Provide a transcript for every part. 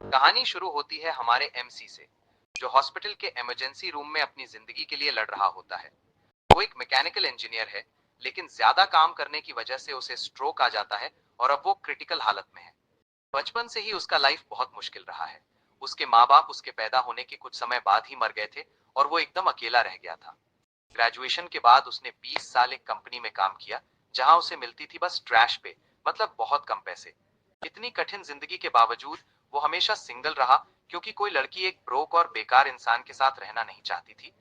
कहानी शुरू होती है हमारे एमसी से, जो हॉस्पिटल के इमरजेंसी रूम में अपनी जिंदगी के लिए लड़ रहा होता है। वो एक मैकेनिकल इंजीनियर है, लेकिन ज्यादा काम करने की वजह से उसे स्ट्रोक आ जाता है और अब वो क्रिटिकल हालत में है। बचपन से ही उसका लाइफ बहुत मुश्किल रहा है। उसके माँ बाप उसके पैदा होने के कुछ समय बाद ही मर गए थे और वो एकदम अकेला रह गया था। ग्रेजुएशन के बाद उसने 20 साल एक कंपनी में काम किया, जहां उसे मिलती थी बस ट्रैश पे, मतलब बहुत कम पैसे। इतनी कठिन जिंदगी के बावजूद वो हमेशा सिंगल रहा, क्योंकि कोई लड़की एक ब्रोक और बेकार इंसान के साथ रहना नहीं चाहती थी।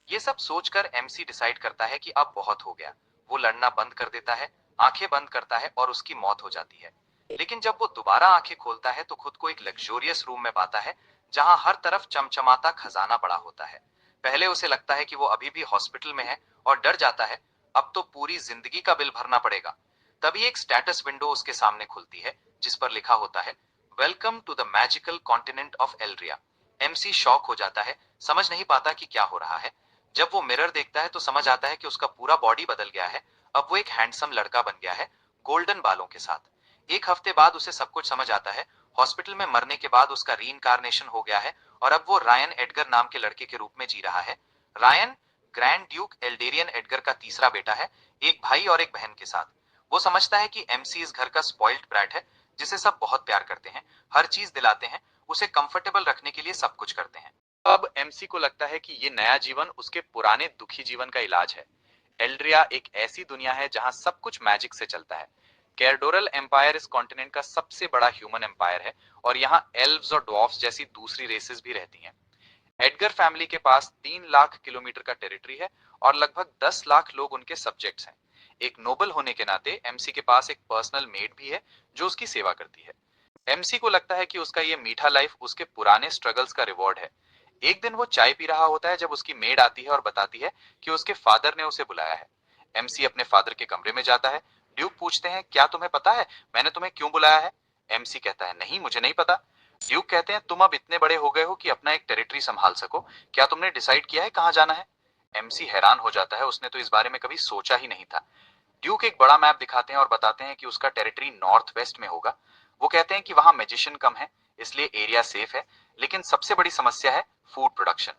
ये सब सोचकर एमसी डिसाइड करता है कि अब बहुत हो गया। वो लड़ना बंद कर देता है, आंखें बंद करता है और उसकी मौत हो जाती है। लेकिन जब वो दोबारा आंखें खोलता है तो खुद को एक लग्जोरियस रूम में पाता है, जहां हर तरफ चमचमाता खजाना पड़ा होता है। पहले उसे लगता है कि वो अभी भी हॉस्पिटल में है और डर जाता है, अब तो पूरी जिंदगी का बिल भरना पड़ेगा। तभी एक स्टेटस विंडो उसके सामने खुलती है, जिस पर लिखा होता है, welcome to the magical continent of Eldria. MC shock हो जाता है, समझ नहीं पाता कि क्या हो रहा है। जब वो मिरर देखता है तो समझ आता है कि उसका पूरा बॉडी बदल गया है। अब वो एक हैंडसम लड़का बन गया है, गोल्डन बालों के साथ। एक हफ्ते बाद उसे सब कुछ समझ आता है। हॉस्पिटल में मरने के बाद उसका रीइंकार्नेशन हो गया है और अब वो रायन एडगर नाम के लड़के के रूप में जी रहा है। रायन ग्रैंड ड्यूक एल्डेरियन एडगर का तीसरा बेटा है, एक भाई और एक बहन के साथ। वो समझता है कि एमसी इस घर का स्पॉइल्ड ब्रैट है, जिसे सब बहुत प्यार करते हैं, हर चीज दिलाते हैं, उसे कंफर्टेबल रखने के लिए सब कुछ करते हैं। अब एमसी को लगता है कि ये नया जीवन उसके पुराने दुखी जीवन का इलाज है। एल्ड्रिया एक ऐसी दुनिया है जहां सब कुछ मैजिक से चलता है। कैरडोरल एम्पायर इस कॉन्टिनेंट का सबसे बड़ा ह्यूमन एम्पायर है और यहाँ एल्व्स और ड्वार्फ्स जैसी दूसरी रेसेस भी रहती हैं। एडगर फैमिली के पास 3 लाख किलोमीटर का टेरिटरी है और लगभग 10 लाख लोग उनके सब्जेक्ट्स हैं। एक नोबल होने के नाते एमसी के पास एक पर्सनल मेड भी है, जो उसकी सेवा करती है। एमसी को लगता है कि उसका ये मीठा लाइफ उसके पुराने स्ट्रगल्स का रिवॉर्ड है। एक दिन वो चाय पी रहा होता है जब उसकी मेड आती है और बताती है कि उसके फादर ने उसे बुलाया है। एमसी अपने फादर के कमरे में जाता है। ड्यूक पूछते हैं, क्या तुम्हें पता है मैंने तुम्हें क्यों बुलाया है? एमसी कहता है, नहीं मुझे नहीं पता। ड्यूक कहते हैं, तुम अब इतने बड़े हो गए हो कि अपना एक टेरिटरी संभाल सको, क्या तुमने डिसाइड किया है कहाँ जाना है? एमसी हैरान हो जाता है, उसने तो इस बारे में कभी सोचा ही नहीं था। ड्यूक एक बड़ा मैप दिखाते हैं और बताते हैं कि उसका टेरिटरी नॉर्थ वेस्ट में होगा। वो कहते हैं कि वहां मैजिशियन कम है, इसलिए एरिया सेफ है, लेकिन सबसे बड़ी समस्या है फूड प्रोडक्शन।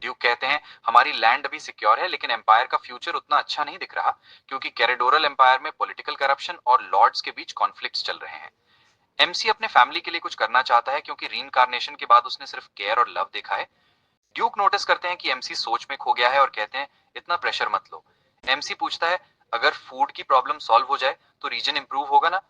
ड्यूक कहते हैं, हमारी लैंड अभी सिक्योर है, लेकिन एम्पायर का फ्यूचर उतना अच्छा नहीं दिख रहा, क्योंकि कैरिडोरल एम्पायर में पॉलिटिकल करप्शन और लॉर्ड्स के बीच कॉन्फ्लिक्ट्स चल रहे हैं। एमसी अपने फैमिली के लिए कुछ करना चाहता है, क्योंकि रीइंकार्नेशन के बाद उसने सिर्फ केयर और लव देखा है। ड्यूक नोटिस करते हैं कि एमसी सोच में खो गया है और कहते हैं, इतना प्रेशर मत लो। एमसी पूछता है, अगर फूड की प्रॉब्लम सॉल्व हो जाए तो रीजन इंप्रूव होगा ना?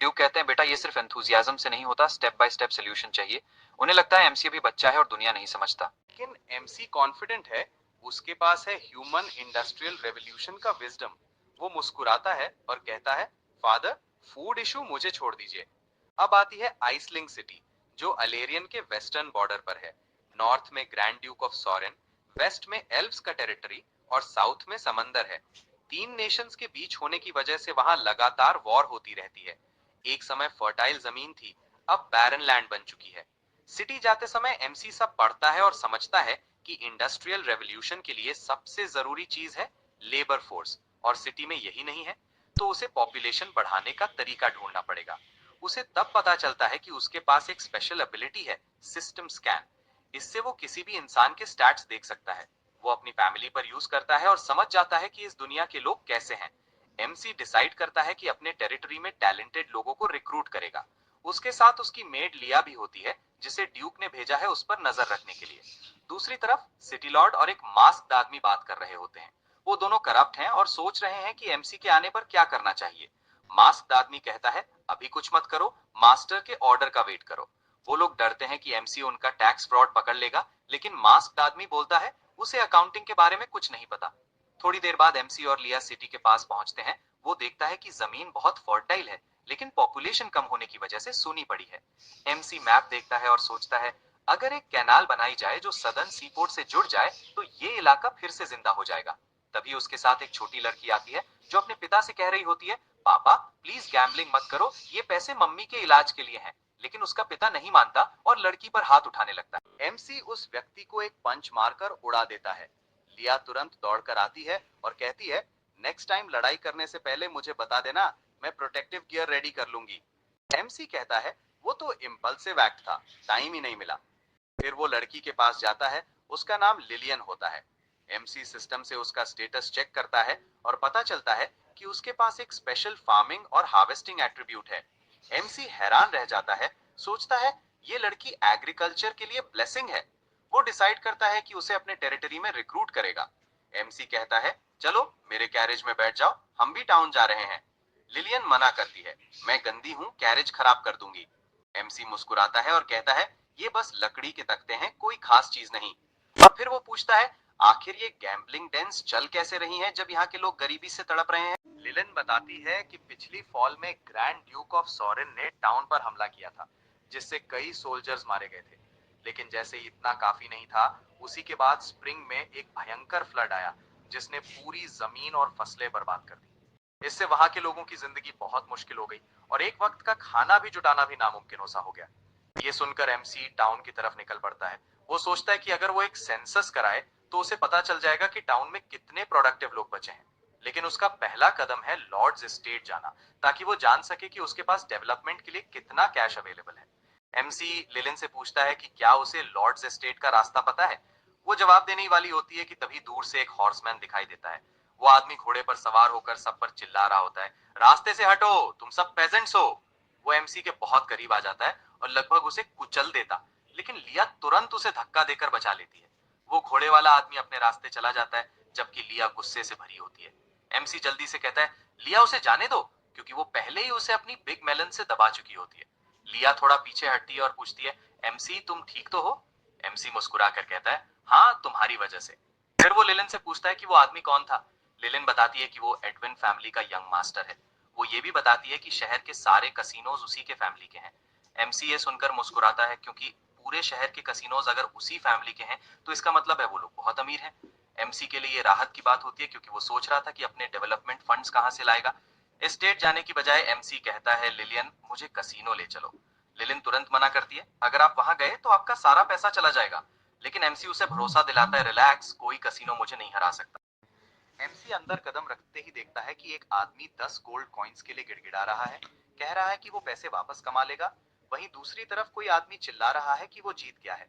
ड्यूक कहते हैं, बेटा ये सिर्फ एंथुजियाज्म से नहीं होता, स्टेप बाय स्टेप सोल्यूशन चाहिए। उन्हें लगता है एमसी अभी बच्चा है और दुनिया नहीं समझता, लेकिन एमसी कॉन्फिडेंट है। उसके पास है ह्यूमन इंडस्ट्रियल रेवोल्यूशन का विजडम। वो मुस्कुराता है और कहता है, फादर फूड इशू मुझे छोड़ दीजिए। अब आती है आइसलिंग सिटी, जो अलेरियन के वेस्टर्न बॉर्डर पर है। नॉर्थ में ग्रैंड ड्यूक ऑफ सॉरेन, वेस्ट में एल्व्स का टेरिटरी और साउथ में समंदर है। तीन नेशंस के बीच होने की वजह से वहां लगातार वॉर होती रहती है। एक समय फर्टाइल जमीन थी, अब बैरन लैंड बन चुकी है। सिटी जाते समय एमसी सब पढ़ता है और समझता है कि इंडस्ट्रियल रेवोल्यूशन के लिए सबसे जरूरी चीज है लेबर फोर्स, और सिटी में यही नहीं है, तो उसे पॉपुलेशन बढ़ाने का तरीका ढूंढना पड़ेगा। उसे तब पता चलता है कि उसके पास एक स्पेशल एबिलिटी है, सिस्टम स्कैन। इससे वो किसी भी इंसान के स्टैट्स देख सकता है। वो अपनी फैमिली पर यूज करता है और समझ जाता है कि इस दुनिया के लोग कैसे हैं। एमसी डिसाइड करता है कि अपने टेरिटरी में टैलेंटेड लोगों को रिक्रूट करेगा। उसके साथ उसकी मेड लिया भी होती है, जिसे ड्यूक ने भेजा है उस पर नजर रखने के लिए। दूसरी तरफ सिटी लॉर्ड और एक मास्क आदमी बात कर रहे होते हैं। वो दोनों करप्ट हैं और सोच रहे हैं कि एमसी के आने पर क्या करना चाहिए। मास्क आदमी कहता है, अभी कुछ मत करो, मास्टर के ऑर्डर का वेट करो। वो लोग डरते हैं कि एमसी उनका टैक्स फ्रॉड पकड़ लेगा, लेकिन मास्क आदमी बोलता है, उसे अकाउंटिंग के बारे में कुछ नहीं पता। थोड़ी देर बाद एमसी और लिया सिटी के पास पहुंचते हैं। वो देखता है कि जमीन बहुत फर्टाइल है, लेकिन पॉपुलेशन कम होने की वजह से सूनी पड़ी है। एमसी मैप देखता है और सोचता है, अगर एक कैनाल बनाई जाए जो सदर्न सीपोर्ट से जुड़ जाए तो ये इलाका फिर से जिंदा हो जाएगा। तभी उसके साथ एक छोटी लड़की आती है, जो अपने पिता से कह रही होती है, पापा प्लीज गैम्बलिंग मत करो, ये पैसे मम्मी के इलाज के लिए हैं। लेकिन उसका पिता नहीं मानता और लड़की पर हाथ उठाने लगता है। एमसी उस व्यक्ति को एक पंच मारकर उड़ा देता है। लिया तुरंत दौड़कर आती है और कहती है, नेक्स्ट टाइम लड़ाई करने से पहले मुझे बता देना, मैं प्रोटेक्टिव गियर रेडी कर लूंगी। एमसी कहता है, वो तो इम्पल्सिव एक्ट था, टाइम ही नहीं मिला। फिर वो लड़की के पास जाता है, उसका नाम लिलियन होता है। एमसी सिस्टम से उसका स्टेटस चेक करता है और पता चलता है कि उसके पास एक स्पेशल फार्मिंग और हार्वेस्टिंग एट्रीब्यूट है। एमसी हैरान रह जाता है, सोचता है ये लड़की एग्रीकल्चर के लिए ब्लेसिंग है। वो डिसाइड करता है कि उसे अपने टेरिटरी में रिक्रूट करेगा। एमसी कहता है चलो मेरे कैरेज में बैठ जाओ, हम भी टाउन जा रहे हैं। लिलियन मना करती है, मैं गंदी हूँ, कैरेज खराब कर दूंगी। एमसी मुस्कुराता है और कहता है ये बस लकड़ी के तख्ते हैं, कोई खास चीज नहीं। और फिर वो पूछता है आखिर ये गैम्बलिंग डेंस चल कैसे रही हैं जब यहाँ के लोग गरीबी से तड़प रहे हैं। लिलिन बताती है कि पिछली फॉल में ग्रैंड ड्यूक ऑफ सॉरेन ने टाउन पर हमला किया था, जिससे कई सोल्जर्स मारे गए थे। लेकिन जैसे ही इतना काफी नहीं था, उसी के बाद स्प्रिंग में एक भयंकर फ्लड आया, जिसने पूरी जमीन और फसलें बर्बाद कर दी। इससे वहां के लोगों की जिंदगी बहुत मुश्किल हो गई और एक वक्त का खाना भी जुटाना भी नामुमकिन सा हो गया। ये सुनकर एमसी टाउन की तरफ निकल पड़ता है। वो सोचता है कि अगर वो एक सेंसस कराए तो उसे पता चल जाएगा कि टाउन में कितने प्रोडक्टिव लोग बचे हैं। लेकिन उसका पहला कदम है लॉर्ड्स एस्टेट जाना, ताकि वो जान सके कि उसके पास डेवलपमेंट के लिए कितना कैश अवेलेबल है। एमसी लिलिन से पूछता है कि क्या उसे लॉर्ड्स एस्टेट का रास्ता पता है। वो जवाब देने वाली होती है कि तभी दूर से एक हॉर्समैन दिखाई देता है। वो आदमी घोड़े पर सवार होकर सब पर चिल्ला रहा होता है, रास्ते से हटो, तुम सब पेजेंट्स हो। वो एमसी के बहुत करीब आ जाता है और लगभग उसे कुचल देता, लेकिन लिया तुरंत उसे धक्का देकर बचा लेती है। वो घोड़े वाला आदमी अपने रास्ते चला जाता है, जबकि लिया गुस्से से भरी होती है। एमसी जल्दी से कहता है लिया उसे जाने दो, क्योंकि वो पहले ही उसे अपनी बिग मेलन से दबा चुकी होती है। लिया थोड़ा पीछे हटती है और पूछती है एमसी तुम ठीक तो हो। एमसी मुस्कुरा कर कहता है हाँ तुम्हारी वजह से। फिर वो लिलिन से पूछता है कि वो आदमी कौन था। लिलिन बताती है कि वो एडविन फैमिली का यंग मास्टर है। वो ये भी बताती है कि शहर के सारे कसिनोज उसी के फैमिली के हैं। एमसी ये सुनकर मुस्कुराता है, क्योंकि पूरे शहर के कसिनोज अगर उसी फैमिली के हैं तो इसका मतलब है वो लोग बहुत अमीर हैं। एमसी के लिए ये राहत की बात होती है, क्योंकि वो सोच रहा था कि अपने डेवलपमेंट फंड्स कहां से लाएगा। एस्टेट जाने की बजाय एमसी कहता है लिलियन मुझे कसिनो ले चलो। लिलिन तुरंत मना करती है, अगर आप वहां गए तो आपका सारा पैसा चला जाएगा। लेकिन एमसी उसे भरोसा दिलाता है, रिलैक्स, कोई कसिनो मुझे नहीं हरा सकता। एमसी अंदर कदम रखते ही देखता है कि एक आदमी 10 गोल्ड कॉइन्स के लिए गिड़गिड़ा रहा है, कह रहा है कि वो पैसे वापस कमा लेगा। वहीं दूसरी तरफ कोई आदमी चिल्ला रहा है कि वो जीत गया है।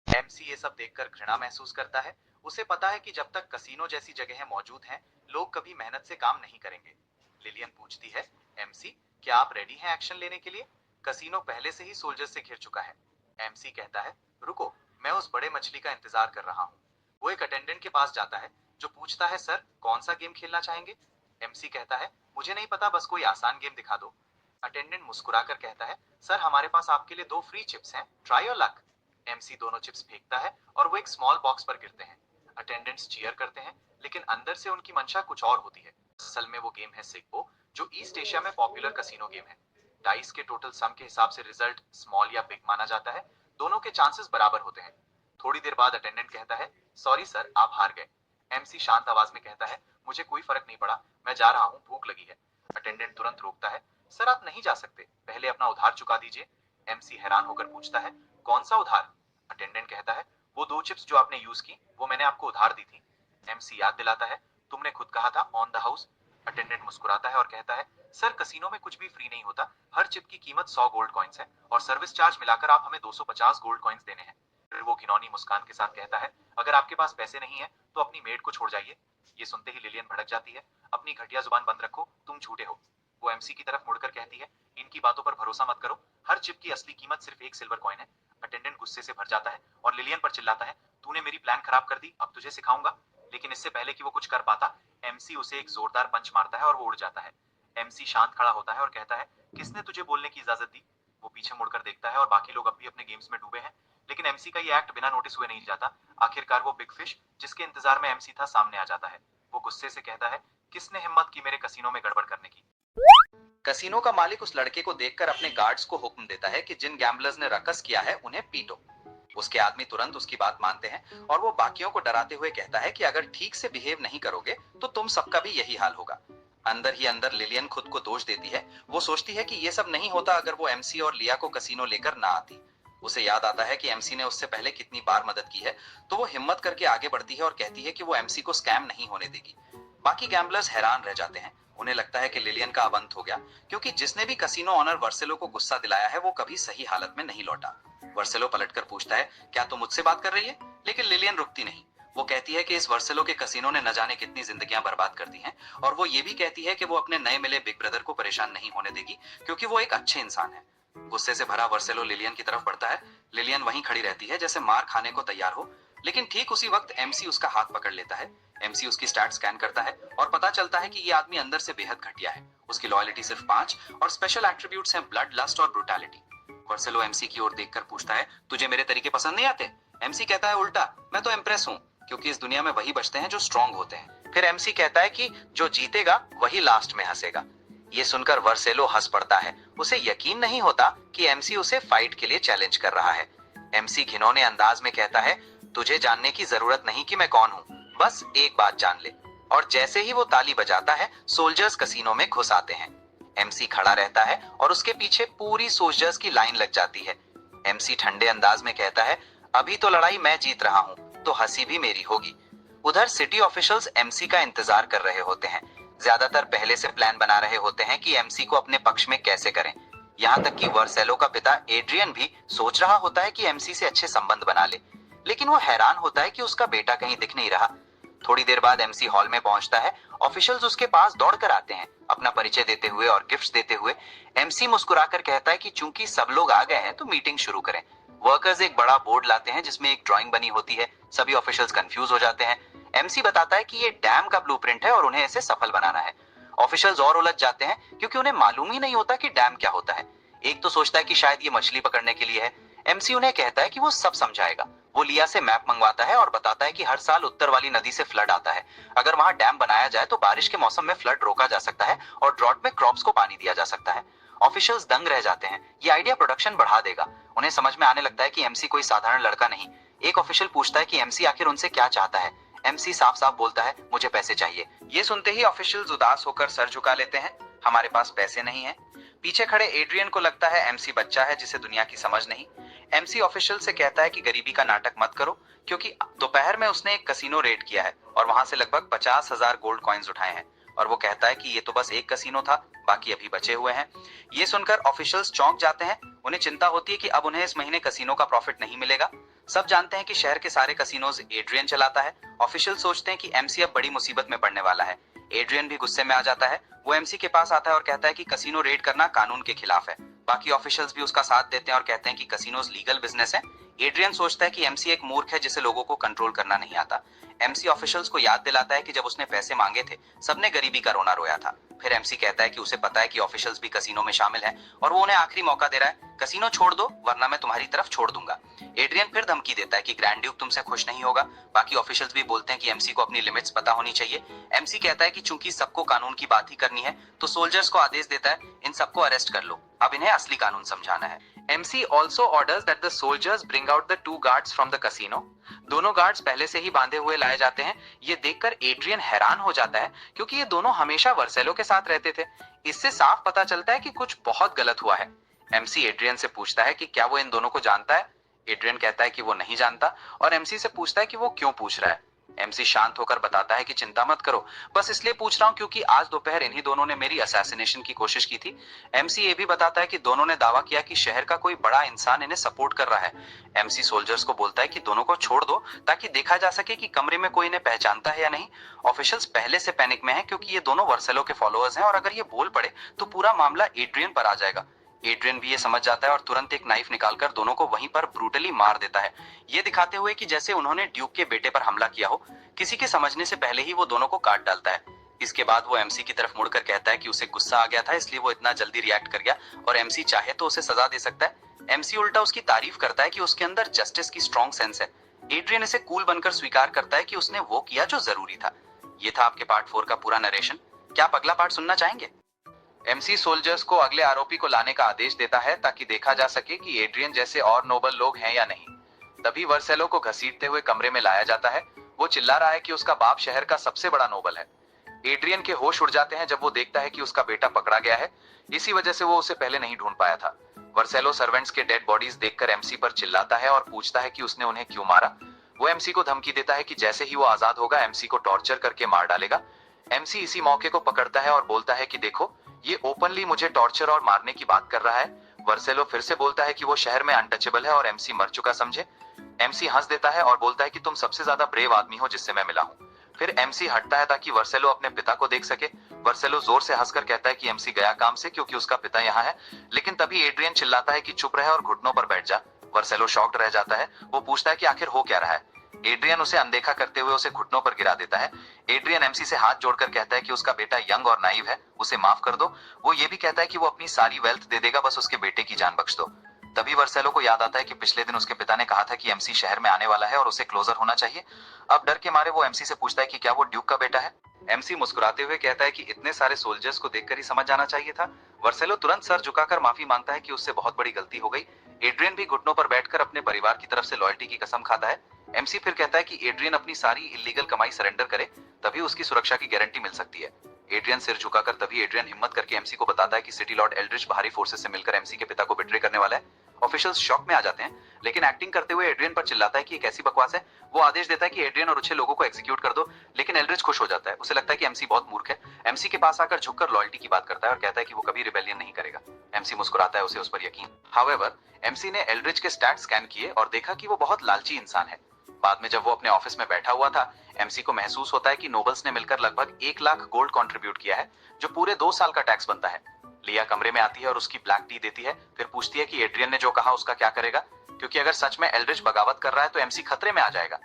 एमसी ये सब देखकर घृणा महसूस करता है। उसे पता है कि जब तक कसीनो जैसी जगहें मौजूद हैं, लोग कभी मेहनत से काम नहीं करेंगे। लिलियन पूछती है एमसी क्या आप रेडी हैं एक्शन लेने के लिए। कसीनो पहले से ही सोल्जर से घिर चुका है। एमसी कहता है रुको, मैं उस बड़े मछली का इंतजार कर रहा हूँ। वो एक अटेंडेंट के पास जाता है, जो पूछता है सर कौन सा गेम खेलना चाहेंगे। एमसी कहता है मुझे नहीं पता, बस कोई आसान गेम दिखा दो। अटेंडेंट मुस्कुराकर कहता है सर हमारे पास आपके लिए 2 फ्री चिप्स हैं, ट्राई योर लक। एमसी दोनों चिप्स फेंकता है और वो एक स्मॉल बॉक्स पर गिरते हैं। अटेंडेंट्स चीयर करते हैं, लेकिन अंदर से उनकी मंशा कुछ और होती है। असल में वो गेम है सिग्बो, जो ईस्ट एशिया में पॉपुलर कसिनो गेम है। डाइस के टोटल सम के हिसाब से रिजल्ट स्मॉल या बिग माना जाता है। दोनों के चांसेस बराबर होते हैं। थोड़ी देर बाद अटेंडेंट कहता है सॉरी सर आप हार गए। एमसी शांत आवाज में कहता है मुझे कोई फर्क नहीं पड़ा, मैं जा रहा हूँ, भूख लगी है। अटेंडेंट तुरंत रोकता है, सर आप नहीं जा सकते, पहले अपना उधार चुका दीजिए। एमसी हैरान होकर पूछता है कौन सा उधार। अटेंडेंट कहता है वो 2 चिप्स जो आपने यूज की, वो मैंने आपको उधार दी थी। एमसी याद दिलाता है तुमने खुद कहा था ऑन द हाउस। अटेंडेंट मुस्कुराता है और कहता है सर कसीनो में कुछ भी फ्री नहीं होता, हर चिप की कीमत 100 गोल्ड कॉइन्स है और सर्विस चार्ज मिलाकर आप हमें 250 गोल्ड कॉइन्स देने हैं। फिर वो घिनौनी मुस्कान के साथ कहता है अगर आपके पास पैसे नहीं है तो अपनी मेड को छोड़ जाइए। ये सुनते ही लिलियन भड़क जाती है, अपनी घटिया जुबान बंद रखो, तुम झूठे हो। वो एमसी की तरफ मुड़कर कहती है इनकी बातों पर भरोसा मत करो, हर चिप की असली कीमत सिर्फ 1 सिल्वर कॉइन है। अटेंडेंट गुस्से से भर जाता है और लिलियन पर चिल्लाता है तूने मेरी प्लान खराब कर दी, अब तुझे सिखाऊंगा। लेकिन इससे पहले कि वो कुछ कर पाता, एमसी उसे एक जोरदार पंच मारता है और वो उड़ जाता है। एमसी शांत खड़ा होता है और कहता है किसने तुझे बोलने की इजाजत दी। वो पीछे मुड़कर देखता है और बाकी लोग अब भी अपने गेम्स में डूबे हैं। लेकिन एमसी का ये एक्ट बिना नोटिस हुए नहीं जाता। आखिरकार वो बिग फिश जिसके इंतजार में एमसी था सामने आ जाता है। वो गुस्से से कहता है किसने हिम्मत की मेरे कसीनो में गड़बड़ करने की। कसीनो का मालिक उस लड़के को देखकर अपने गार्ड्स को हुक्म देता है कि जिन गैम्बलर्स ने रकस किया है उन्हें पीटो। उसके आदमी तुरंत उसकी बात मानते हैं और वो बाकियों को डराते हुए कहता है कि अगर ठीक से बिहेव नहीं करोगे तो तुम सबका भी यही हाल होगा। अंदर ही अंदर लिलियन खुद को दोष देती है। वो सोचती है कि ये सब नहीं होता अगर वो एमसी और लिया को कसीनो लेकर ना आती। उसे याद आता है कि एमसी ने उससे पहले कितनी बार मदद की है, तो वो हिम्मत करके आगे बढ़ती है और कहती है कि वो एमसी को स्कैम नहीं होने देगी। बाकी गैम्बलर्स हैरान रह जाते हैं। उन्हें लगता है कि लिलियन का अब अंत हो गया, क्योंकि जिसने भी कसिनो ऑनर वर्सेलो को गुस्सा दिलाया है वो कभी सही हालत में नहीं लौटा। वर्सेलो पलटकर पूछता है, क्या तुम मुझसे बात कर रही है? लेकिन लिलियन रुकती नहीं। वो कहती है कि इस वर्सेलो के कसिनो ने न जाने कितनी जिंदगियां बर्बाद कर दी हैं, और वो ये भी कहती है कि वो अपने नए मिले बिग ब्रदर को परेशान नहीं होने देगी, क्योंकि वो एक अच्छे इंसान है। गुस्से से भरा वर्सेलो लिलियन की तरफ बढ़ता है। लिलियन वहीं खड़ी रहती है जैसे मार खाने को तैयार हो, लेकिन ठीक उसी वक्त एमसी उसका हाथ पकड़ लेता है। एमसी उसकी स्टैट स्कैन करता है और पता चलता है कि ये आदमी अंदर से बेहद घटिया है। उसकी लॉयल्टी सिर्फ 5 और स्पेशल एट्रीब्यूट्स हैं ब्लड, लस्ट और ब्रुटैलिटी। वर्सेलो एमसी की ओर देखकर पूछता है, तुझे मेरे तरीके पसंद नहीं आते? एमसी कहता है, उल्टा, मैं तो इम्प्रेस हूँ, क्योंकि इस दुनिया में वही बचते हैं जो स्ट्रांग होते हैं। फिर एमसी कहता है कि जो जीतेगा वही लास्ट में हंसेगा। ये सुनकर वर्सेलो हंस पड़ता है। उसे यकीन नहीं होता कि एमसी उसे फाइट के लिए चैलेंज कर रहा है। एमसी घिनौने अंदाज में कहता है, तुझे जानने की जरूरत नहीं कि मैं कौन हूँ, बस एक बात जान ले। और जैसे ही वो ताली बजाता है, सोल्जर्स कसीनो में घुस आते हैं। एमसी खड़ा रहता है और उसके पीछे पूरी सोल्जर्स की लाइन लग जाती है। एमसी ठंडे अंदाज में कहता है, अभी तो लड़ाई मैं जीत रहा हूँ, तो हंसी भी मेरी होगी। उधर सिटी ऑफिशियल्स एमसी का इंतजार कर रहे होते हैं। ज्यादातर पहले से प्लान बना रहे होते हैं कि एमसी को अपने पक्ष में कैसे करें। यहाँ तक कि वर्सेलो का पिता एड्रियन भी सोच रहा होता है कि एमसी से अच्छे संबंध बना ले, लेकिन वो हैरान होता है कि उसका बेटा कहीं दिख नहीं रहा। थोड़ी देर बाद एमसी हॉल में पहुंचता है। ऑफिशियल्स उसके पास दौड़कर आते हैं, अपना परिचय देते हुए और गिफ्ट्स देते हुए। एमसी मुस्कुराकर कहता है कि चूंकि सब लोग आ गए हैं तो मीटिंग शुरू करें। वर्कर्स एक बड़ा बोर्ड लाते हैं जिसमें एक ड्राइंग बनी होती है। सभी ऑफिशियल्स कंफ्यूज हो जाते हैं। एमसी बताता है कि ये डैम का ब्लूप्रिंट है और उन्हें इसे सफल बनाना है। ऑफिशियल्स और उलझ जाते हैं क्योंकि उन्हें मालूम ही नहीं होता कि डैम क्या होता है। एक तो सोचता है कि शायद ये मछली पकड़ने के लिए है। एमसी उन्हें कहता है कि वो सब समझाएगा। वो लिया से मैप मंगवाता है और बताता है कि हर साल उत्तर वाली नदी से फ्लड आता है। अगर वहां डैम बनाया जाए तो बारिश के मौसम में फ्लड रोका जा सकता है और ड्रॉट में क्रॉप्स को पानी दिया जा सकता है। ऑफिशियल्स दंग रह जाते हैं। ये आइडिया प्रोडक्शन बढ़ा देगा। उन्हें समझ में आने लगता है कि एमसी कोई साधारण लड़का नहीं। एक ऑफिशियल पूछता है कि एमसी आखिर उनसे क्या चाहता है। एमसी साफ साफ बोलता है, मुझे पैसे चाहिए। ये सुनते ही ऑफिशियल्स उदास होकर सर झुका लेते हैं। हमारे पास पैसे नहीं है। पीछे खड़े एड्रियन को लगता है एमसी बच्चा है जिसे दुनिया की समझ नहीं। एमसी ऑफिशियल से कहता है कि गरीबी का नाटक मत करो, क्योंकि दोपहर में उसने एक कसीनो रेड किया है और वहां से लगभग 50,000 गोल्ड कॉइन्स उठाए हैं। और वो कहता है कि ये तो बस एक कसीनो था, बाकी अभी बचे हुए हैं। ये सुनकर ऑफिशियल्स चौंक जाते हैं। उन्हें चिंता होती है कि अब उन्हें इस महीने कसीनो का प्रॉफिट नहीं मिलेगा। सब जानते हैं कि शहर के सारे कसीनोज एड्रियन चलाता है। ऑफिशियल सोचते हैं कि एमसी अब बड़ी मुसीबत में पड़ने वाला है। एड्रियन भी गुस्से में आ जाता है। वो एमसी के पास आता है और कहता है कि कसीनो रेड करना कानून के खिलाफ है। बाकी ऑफिशियल्स भी उसका साथ देते हैं और कहते हैं कि कसीनोज लीगल बिजनेस है। एड्रियन सोचता है कि एमसी एक मूर्ख है जिसे लोगों को कंट्रोल करना नहीं आता। एमसी ऑफिशियल्स को याद दिलाता है कि जब उसने पैसे मांगे थे सबने गरीबी का रोना रोया था। फिर एमसी कहता है कि उसे पता है कि ऑफिशियल्स भी कसीनो में शामिल हैं और वो उन्हें आखिरी मौका दे रहा है, कसीनो छोड़ दो वरना मैं तुम्हारी तरफ छोड़ दूंगा। एड्रियन फिर धमकी देता है कि ग्रैंड ड्यूक तुमसे खुश नहीं होगा। बाकी ऑफिशियल्स भी बोलते हैं कि एमसी को अपनी लिमिट्स पता होनी चाहिए। एमसी कहता है कि चूंकि सबको कानून की बात ही करनी है तो सोल्जर्स को आदेश देता है, इन सबको अरेस्ट कर लो, अब इन्हें असली कानून समझाना है। MC also orders that the soldiers bring out the 2 guards from the casino. दोनों गार्ड्स पहले से ही बांधे हुए लाए जाते हैं। ये देखकर एड्रियन हैरान हो जाता है क्योंकि ये दोनों हमेशा वर्सेलो के साथ रहते थे। इससे साफ पता चलता है कि कुछ बहुत गलत हुआ है। MC एड्रियन से पूछता है कि क्या वो इन दोनों को जानता है। एड्रियन कहता है कि वो नहीं जानता और MC से पूछता है कि वो क्यों पूछ रहा है। MC शांत होकर बताता है कि चिंता मत करो, बस इसलिए पूछ रहा हूँ क्योंकि आज दोपहर इन्हीं दोनों ने मेरी असैसिनेशन की कोशिश की थी। MC ये भी बताता है कि दोनों ने दावा किया कि शहर का कोई बड़ा इंसान इन्हें सपोर्ट कर रहा है। MC सोल्जर्स को बोलता है कि दोनों को छोड़ दो ताकि देखा जा सके कि कमरे में कोई इन्हें पहचानता है या नहीं। ऑफिशियल्स पहले से पैनिक में हैं क्योंकि ये दोनों वर्सेलो के फॉलोअर्स हैं और अगर ये बोल पड़े तो पूरा मामला एड्रियन पर आ जाएगा। एड्रियन भी ये समझ जाता है और तुरंत एक नाइफ निकालकर दोनों को वहीं पर ब्रूटली मार देता है, ये दिखाते हुए कि जैसे उन्होंने ड्यूक के बेटे पर हमला किया हो। किसी के समझने से पहले ही वो दोनों को काट डालता है। इसके बाद वो एमसी की तरफ मुड़कर कहता है कि उसे गुस्सा आ गया था इसलिए वो इतना जल्दी रिएक्ट कर गया और एमसी चाहे तो उसे सजा दे सकता है। एमसी उल्टा उसकी तारीफ करता है कि उसके अंदर जस्टिस की स्ट्रॉन्ग सेंस है। एड्रियन इसे कूल बनकर स्वीकार करता है कि उसने वो किया जो जरूरी था। ये था आपके पार्ट 4 का पूरा नरेशन। क्या आप अगला पार्ट सुनना चाहेंगे? एमसी सोल्जर्स को अगले आरोपी को लाने का आदेश देता है ताकि देखा जा सके कि एड्रियन जैसे और नोबल लोग हैं या नहीं। तभी वर्सेलो को घसीटते हुए कमरे में लाया जाता है। वो चिल्ला रहा है कि उसका बाप शहर का सबसे बड़ा नोबल है। एड्रियन के होश उड़ जाते हैं जब वो देखता है कि उसका बेटा पकड़ा गया है। इसी वजह से वो उसे पहले नहीं ढूंढ पाया था। वर्सेलो सर्वेंट्स के डेड बॉडीज देखकर एमसी पर चिल्लाता है और पूछता है कि उसने उन्हें क्यों मारा। वो एमसी को धमकी देता है कि जैसे ही वो आजाद होगा एमसी को टॉर्चर करके मार डालेगा। एमसी इसी मौके को पकड़ता है और बोलता है कि देखो, ये ओपनली मुझे टॉर्चर और मारने की बात कर रहा है। वर्सेलो फिर से बोलता है कि वो शहर में अनटचेबल है और एमसी मर चुका समझे। एमसी हंस देता है और बोलता है कि तुम सबसे ज्यादा ब्रेव आदमी हो जिससे मैं मिला हूँ। फिर एमसी हटता है ताकि वर्सेलो अपने पिता को देख सके। वर्सेलो जोर से हंसकर कहता है कि एमसी गया काम से क्योंकि उसका पिता यहाँ है। लेकिन तभी एड्रियन चिल्लाता है कि चुप रहे और घुटनों पर बैठ जा। वर्सेलो शॉक्ड रह जाता है। वो पूछता है कि आखिर हो क्या रहा है। एड्रियन उसे अनदेखा करते हुए उसे घुटनों पर गिरा देता है। एड्रियन एमसी से हाथ जोड़कर कहता है कि उसका बेटा यंग और नाइव है, उसे माफ कर दो। वो ये भी कहता है कि वो अपनी सारी वेल्थ दे देगा, बस उसके बेटे की जान बख्श दो। तभी वर्सेलो को याद आता है कि पिछले दिन उसके पिता ने कहा था कि एमसी शहर में आने वाला है और उसे क्लोजर होना चाहिए। अब डर के मारे वो एमसी से पूछता है कि क्या वो ड्यूक का बेटा है। एमसी मुस्कुराते हुए कहता है कि इतने सारे सोल्जर्स को देखकर ही समझ जाना चाहिए था। वर्सेलो तुरंत सर झुकाकर माफी मांगता है कि उससे बहुत बड़ी गलती हो गई। एड्रियन भी घुटनों पर बैठकर अपने परिवार की तरफ से लॉयल्टी की कसम खाता है। एमसी फिर कहता है कि एड्रियन अपनी सारी इलीगल कमाई सरेंडर करे, तभी उसकी सुरक्षा की गारंटी मिल सकती है। एड्रियन सिर झुकाकर तभी एड्रियन हिम्मत करके एमसी को बताता है कि सिटी लॉर्ड एल्ड्रिच बाहरी फोर्सेस से मिलकर एमसी के पिता को बिट्रे करने वाला है। ऑफिशियल्स शॉक में आ जाते हैं, लेकिन एक्टिंग करते हुए एड्रियन पर चिल्लाता है कि ये कैसी बकवास है। वो आदेश देता है कि एड्रियन और 6 लोगों को एग्जीक्यूट कर दो, लेकिन एल्ड्रिच खुश हो जाता है। उसे लगता है कि एमसी बहुत मूर्ख है। एमसी के पास आकर झुककर लॉयल्टी की बात करता है और कहता है कि वो कभी रिबेलियन नहीं करेगा। एमसी मुस्कुराता है, उसे उस पर यकीन। हाउएवर, एमसी ने एल्ड्रिच के स्टैट स्कैन किए और देखा कि वो बहुत लालची इंसान है। बाद में जब वो अपने ऑफिस में बैठा हुआ था, एमसी को महसूस होता है कि नोबल्स ने मिलकर लगभग 1 लाख गोल्ड कंट्रीब्यूट किया है, जो पूरे 2 साल का टैक्स बनता है। लिया कमरे में आती है और उसकी ब्लैक टी देती है, फिर पूछती है कि एड्रियन ने जो कहा उसका क्या करेगा, क्योंकि अगर सच में एल्ड्रिच बगावत कर रहा है तो एमसी खतरे में आ जाएगा।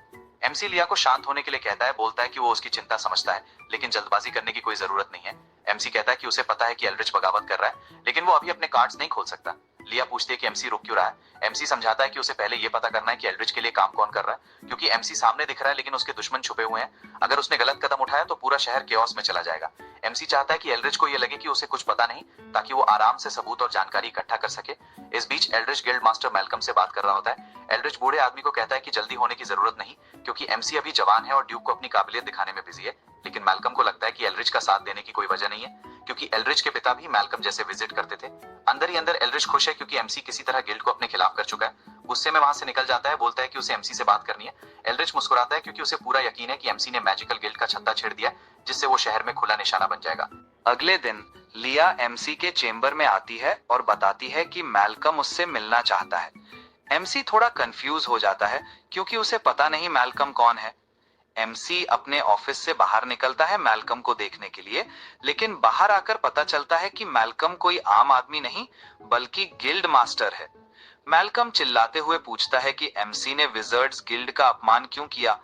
एमसी लिया को शांत होने के लिए कहता है, बोलता है कि वो उसकी चिंता समझता है, लेकिन जल्दबाजी करने की कोई जरूरत नहीं है। एमसी कहता है कि उसे पता है कि एल्ड्रिच बगावत कर रहा है, लेकिन वो अभी अपने कार्ड्स नहीं खोल सकता। लिया पूछती है कि एमसी रुक क्यों रहा है। एमसी समझाता है कि उसे पहले ये पता करना है कि एल्ड्रिच के लिए काम कौन कर रहा है, क्योंकि एमसी सामने दिख रहा है लेकिन उसके दुश्मन छुपे हुए हैं। अगर उसने गलत कदम उठाया तो पूरा शहर केओस में चला जाएगा। एमसी चाहता है कि एल्ड्रिच को ये लगे कि उसे कुछ पता नहीं, ताकि वो आराम से सबूत और जानकारी इकट्ठा कर सके। इस बीच एल्ड्रिच गिल्ड मास्टर मैल्कम से बात कर रहा होता है। एल्ड्रिच बूढ़े आदमी को कहता है कि जल्दी होने की जरूरत नहीं, क्योंकि एमसी अभी जवान है और ड्यूक को अपनी काबिलियत दिखाने में बिजी है। लेकिन मैल्कम को लगता है कि एल्ड्रिच का साथ देने की कोई वजह नहीं है, क्योंकि एल्ड्रिच के पिता भी मैल्कम जैसे विजिट करते थे। अंदर ही अंदर एल्ड्रिच खुश है क्योंकि एमसी किसी तरह गिल्ड को अपने खिलाफ कर चुका है। गुस्से में वहां से निकल जाता है, बोलता है कि उसे एमसी से बात करनी है। एल्ड्रिच मुस्कुराता है क्योंकि उसे पूरा यकीन है कि एमसी ने मैजिकल गिल्ड का छत्ता छेड़ दिया, जिससे वो शहर में खुला निशाना बन जाएगा। अगले दिन लिया एमसी के चेंबर में आती है और बताती है कि मैल्कम उससे मिलना चाहता है। एमसी थोड़ा कंफ्यूज हो जाता है क्योंकि उसे पता नहीं मैल्कम कौन है। एमसी अपने ऑफिस से बाहर निकलता है मैल्कम को देखने के लिए, लेकिन बाहर आकर पता चलता है कि मैल्कम कोई आम आदमी नहीं बल्कि गिल्ड मास्टर है। मैल्कम चिल्लाते हुए पूछता है कि एमसी ने विजर्ड्स गिल्ड का अपमान क्यों किया।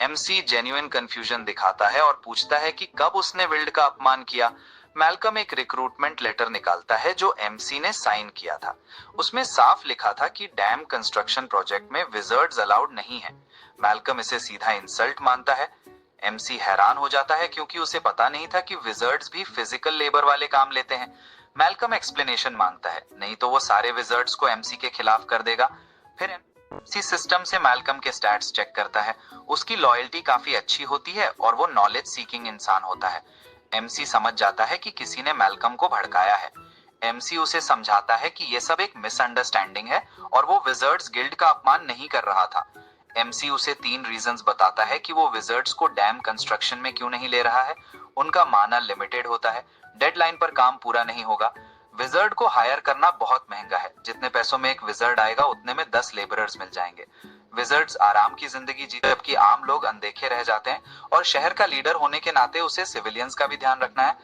एमसी जेन्युइन कंफ्यूजन दिखाता है और पूछता है कि कब उसने विल्ड का अपमान किया। मैल्कम एक रिक्रूटमेंट लेटर निकालता है जो एमसी ने साइन किया था। उसमें साफ लिखा था कि डैम कंस्ट्रक्शन प्रोजेक्ट में विजर्ड्स अलाउड नहीं है। मैल्कम इसे सीधा इंसल्ट मानता है। एमसी हैरान हो जाता है क्योंकि उसे पता नहीं था कि विजर्ड्स भी फिजिकल लेबर वाले काम लेते हैं। मैल्कम एक्सप्लेनेशन मांगता है, नहीं तो वो सारे विजर्ड्स को एमसी के खिलाफ कर देगा। फिर एमसी सिस्टम से मैल्कम के स्टैट्स चेक करता है। उसकी लॉयल्टी काफी अच्छी होती है और वो नॉलेज सीकिंग इंसान होता है। एमसी समझ जाता है कि किसी ने मैल्कम को भड़काया है। एमसी उसे समझाता है कि ये सब एक मिसअंडरस्टैंडिंग है और वो विजर्ड्स गिल्ड का अपमान नहीं कर रहा था। एमसी उसे 3 रीजंस बताता है कि वो विजर्ड्स को डैम कंस्ट्रक्शन में क्यों नहीं ले रहा है। उनका माना लिमिटेड होता है, डेडलाइन पर काम पूरा नहीं होगा, विजर्ड को हायर करना बहुत महंगा है, जितने पैसों में एक विजर्ड आएगा उतने में 10 लेबरर्स मिल जाएंगे। विजर्ड्स आराम की जिंदगी जीते जबकि आम लोग अनदेखे रह जाते हैं, और शहर का लीडर होने के नाते उसे सिविलियंस का भी ध्यान रखना है।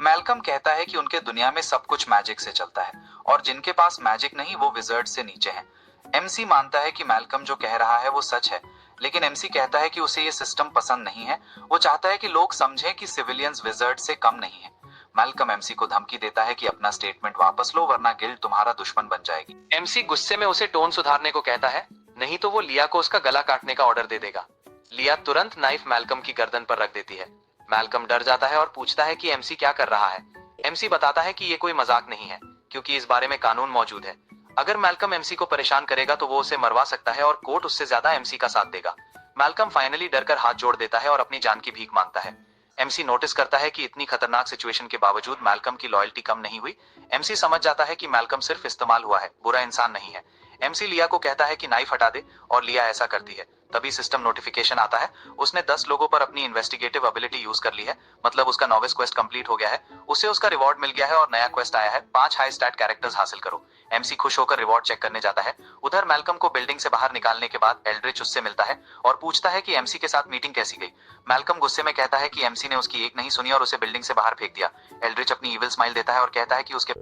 मैल्कम कहता है कि उनके दुनिया में सब कुछ मैजिक से चलता है और जिनके पास मैजिक नहीं वो विजर्ड से नीचे हैं। एमसी मानता है कि मैल्कम जो कह रहा है वो सच है, लेकिन एमसी कहता है कि उसे ये सिस्टम पसंद नहीं है। वो चाहता है कि लोग समझें कि सिविलियंस विजर्ड से कम नहीं है। मैल्कम एमसी को धमकी देता है कि अपना स्टेटमेंट वापस लो वरना गिल्ड तुम्हारा दुश्मन बन जाएगी। एमसी गुस्से में उसे टोन सुधारने को कहता है, नहीं तो वो लिया को उसका गला काटने का ऑर्डर दे देगा। लिया तुरंत नाइफ मैल्कम की गर्दन पर रख देती है। मैल्कम डर जाता है और पूछता है कि एमसी क्या कर रहा है। एमसी बताता है कि ये कोई मजाक नहीं है, क्योंकि इस बारे में कानून मौजूद है। अगर मैल्कम एमसी को परेशान करेगा तो वो उसे मरवा सकता है और कोर्ट उससे ज्यादा एमसी का साथ देगा। मैल्कम फाइनली डरकर हाथ जोड़ देता है और अपनी जान की भीख मांगता है। एमसी नोटिस करता है कि इतनी खतरनाक सिचुएशन के बावजूद मैल्कम की लॉयल्टी कम नहीं हुई। एमसी समझ जाता है कि मैल्कम सिर्फ इस्तेमाल हुआ है, बुरा इंसान नहीं है। एमसी लिया को कहता है कि नाइफ हटा दे और लिया ऐसा करती है। तभी सिस्टम नोटिफिकेशन आता है, उसने 10 लोगों पर अपनी इन्वेस्टिगेटिव एबिलिटी यूज कर ली है, मतलब उसका नॉविस क्वेस्ट कंप्लीट हो गया है, उसे उसका रिवॉर्ड मिल गया है और नया क्वेस्ट आया है, 5 हाई स्टैट कैरेक्टर्स हासिल करो। एमसी खुश होकर रिवॉर्ड चेक करने जाता है। उधर मैल्कम को बिल्डिंग से बाहर निकालने के बाद एल्ड्रिच उससे मिलता है और पूछता है कि एमसी के साथ मीटिंग कैसी गई। मैल्कम गुस्से में कहता है कि एमसी ने उसकी एक नहीं सुनी और उसे बिल्डिंग से बाहर फेंक दिया। एल्ड्रिच अपनी इविल स्माइल देता है और कहता है कि उसके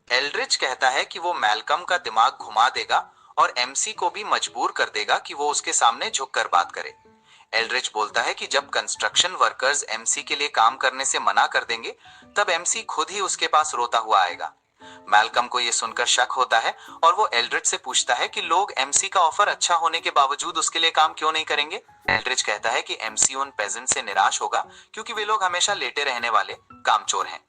एल्ड्रिच कहता है कि वो मैल्कम का दिमाग घुमा देगा और एमसी को भी मजबूर कर देगा कि वो उसके सामने झुककर बात करे। एल्ड्रिच बोलता है कि जब कंस्ट्रक्शन वर्कर्स एमसी के लिए काम करने से मना कर देंगे, तब एमसी खुद ही उसके पास रोता हुआ आएगा। मैल्कम को यह सुनकर शक होता है और वो एल्ड्रिच से पूछता है कि लोग एमसी का ऑफर अच्छा होने के बावजूद उसके लिए काम क्यों नहीं करेंगे। एल्ड्रिच कहता है कि एमसी उन पेजेंट से निराश होगा क्योंकि वे लोग हमेशा लेटे रहने वाले कामचोर हैं।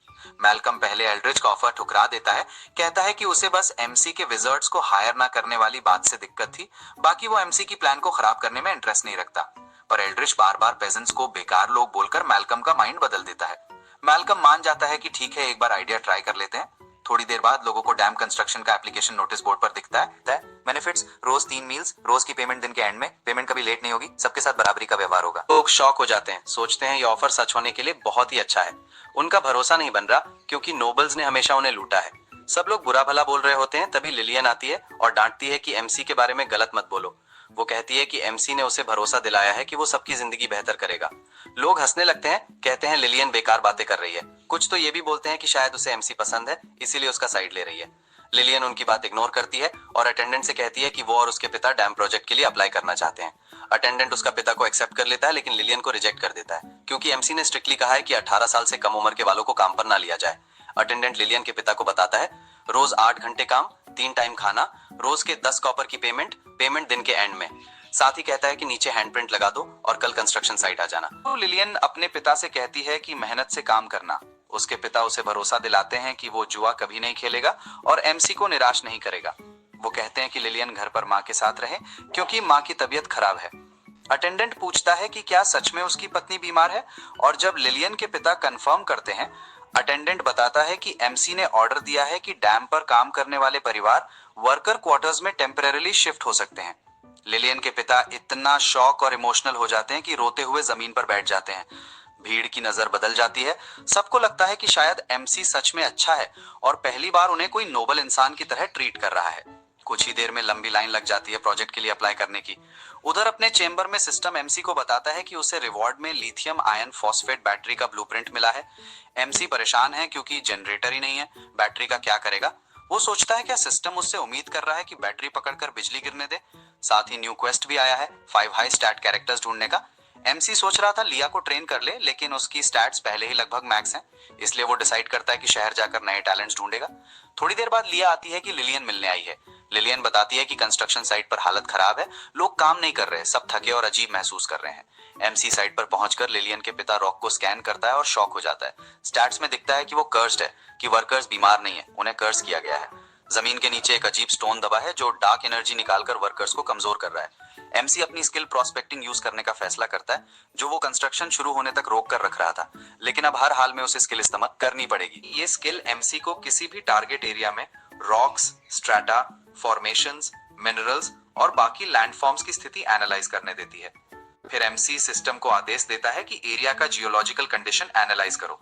मैल्कम पहले एल्ड्रिच का ऑफर ठुकरा देता है, कहता है कि उसे बस एमसी के विजर्ड्स को हायर ना करने वाली बात से दिक्कत थी, बाकी वो एमसी की प्लान को खराब करने में इंटरेस्ट नहीं रखता। पर एल्ड्रिच बार बार पेजेंट्स को बेकार लोग बोलकर मैल्कम का माइंड बदल देता है। मैल्कम मान जाता है कि ठीक है, एक बार आइडिया ट्राई कर लेते हैं। थोड़ी देर बाद लोगों को डैम कंस्ट्रक्शन का एप्लीकेशन नोटिस बोर्ड पर दिखता है, बेनिफिट्स रोज 3 मील्स, रोज की पेमेंट दिन के एंड में, पेमेंट कभी लेट नहीं होगी, सबके साथ बराबरी का व्यवहार होगा। लोग शॉक हो जाते हैं, सोचते हैं ये ऑफर सच होने के लिए बहुत ही अच्छा है। उनका भरोसा नहीं बन रहा क्योंकि नोबल्स ने हमेशा उन्हें लूटा है। सब लोग बुरा भला बोल रहे होते हैं, तभी लिलियन आती है और डांटती है कि एमसी के बारे में गलत मत बोलो। वो कहती है कि एमसी ने उसे भरोसा दिलाया है कि वो सबकी जिंदगी बेहतर करेगा। लोग हंसने लगते हैं, कहते हैं लिलियन बेकार बातें कर रही है। कुछ तो ये भी बोलते हैं कि शायद उसे एमसी पसंद है, इसीलिए उसका साइड ले रही है। लिलियन उनकी बात इग्नोर करती है और अटेंडेंट से कहती है कि वो और उसके पिता डैम प्रोजेक्ट के लिए अप्लाई करना चाहते हैं। अटेंडेंट उसका पिता को एक्सेप्ट कर लेता है, लेकिन लिलियन को रिजेक्ट कर देता है क्योंकि एमसी ने स्ट्रिक्टली कहा है कि 18 साल से कम उम्र के वालों को काम पर ना लिया जाए। अटेंडेंट लिलियन के पिता को बताता है, रोज 8 घंटे काम, 3 टाइम खाना, रोज के 10 कॉपर की पेमेंट, पेमेंट दिन के एंड में। साथ ही कहता है कि नीचे हैंडप्रिंट लगा दो और कल कंस्ट्रक्शन साइट आ जाना। तो लिलियन अपने पिता से कहती है कि मेहनत से काम करना। उसके पिता उसे भरोसा दिलाते हैं कि वो जुआ कभी नहीं खेलेगा और एमसी को निराश नहीं करेगा। वो कहते हैं कि लिलियन घर पर माँ के साथ रहे क्योंकि माँ की तबीयत खराब है। अटेंडेंट पूछता है कि क्या सच में उसकी पत्नी बीमार है, और जब लिलियन के पिता कंफर्म करते हैं, अटेंडेंट बताता है कि एमसी ने ऑर्डर दिया है कि डैम पर काम करने वाले परिवार वर्कर क्वार्टर्स में टेम्परेरीली शिफ्ट हो सकते हैं। लिलियन के पिता इतना शॉक और इमोशनल हो जाते हैं कि रोते हुए जमीन पर बैठ जाते हैं। भीड़ की नजर बदल जाती है, सबको लगता है कि शायद एमसी सच में अच्छा है और पहली बार उन्हें कोई नोबल इंसान की तरह ट्रीट कर रहा है। कुछ ही देर में लंबी लाइन लग जाती है प्रोजेक्ट के लिए अप्लाई करने की। उधर अपने चेंबर में सिस्टम एमसी को बताता है कि उसे रिवॉर्ड में लिथियम आयन फॉस्फेट बैटरी का ब्लूप्रिंट मिला है। एमसी परेशान है क्योंकि जनरेटर ही नहीं है, बैटरी का क्या करेगा। वो सोचता है क्या सिस्टम उससे उम्मीद कर रहा है कि बैटरी पकड़कर बिजली गिरने दे। साथ ही न्यू क्वेस्ट भी आया है, 5 हाई स्टैट कैरेक्टर्स ढूंढने का। एमसी सोच रहा था लिया को ट्रेन कर ले, लेकिन उसकी स्टैट्स पहले ही लगभग मैक्स हैं, इसलिए वो डिसाइड करता है कि शहर जाकर नए टैलेंट्स ढूंढेगा। थोड़ी देर बाद लिया आती है कि लिलियन मिलने आई है। लिलियन बताती है कि कंस्ट्रक्शन साइट पर हालत खराब है, लोग काम नहीं कर रहे, सब थके और अजीब महसूस कर रहे हैं। एमसी साइट पर पहुंचकर लिलियन के पिता रॉक को स्कैन करता है और शॉक हो जाता है। स्टैट्स में दिखता है कि वो कर्स्ड है, कि वर्कर्स बीमार नहीं है, उन्हें कर्स किया गया है। जमीन के नीचे एक अजीब स्टोन दबा है जो डार्क एनर्जी निकालकर वर्कर्स को कमजोर कर रहा है। एमसी अपनी स्किल प्रोस्पेक्टिंग यूज करने का फैसला करता है, जो वो कंस्ट्रक्शन शुरू होने तक रोक कर रख रहा था, लेकिन अब हर हाल में उसे स्किल इस्तेमाल करनी पड़ेगी। ये स्किल एमसी को किसी भी टारगेट एरिया में रॉक्स, स्ट्रेटा, फॉर्मेशंस, मिनरल्स और बाकी लैंडफॉर्म्स की स्थिति एनालाइज करने देती है। फिर एमसी सिस्टम को आदेश देता है कि एरिया का जियोलॉजिकल कंडीशन एनालाइज करो।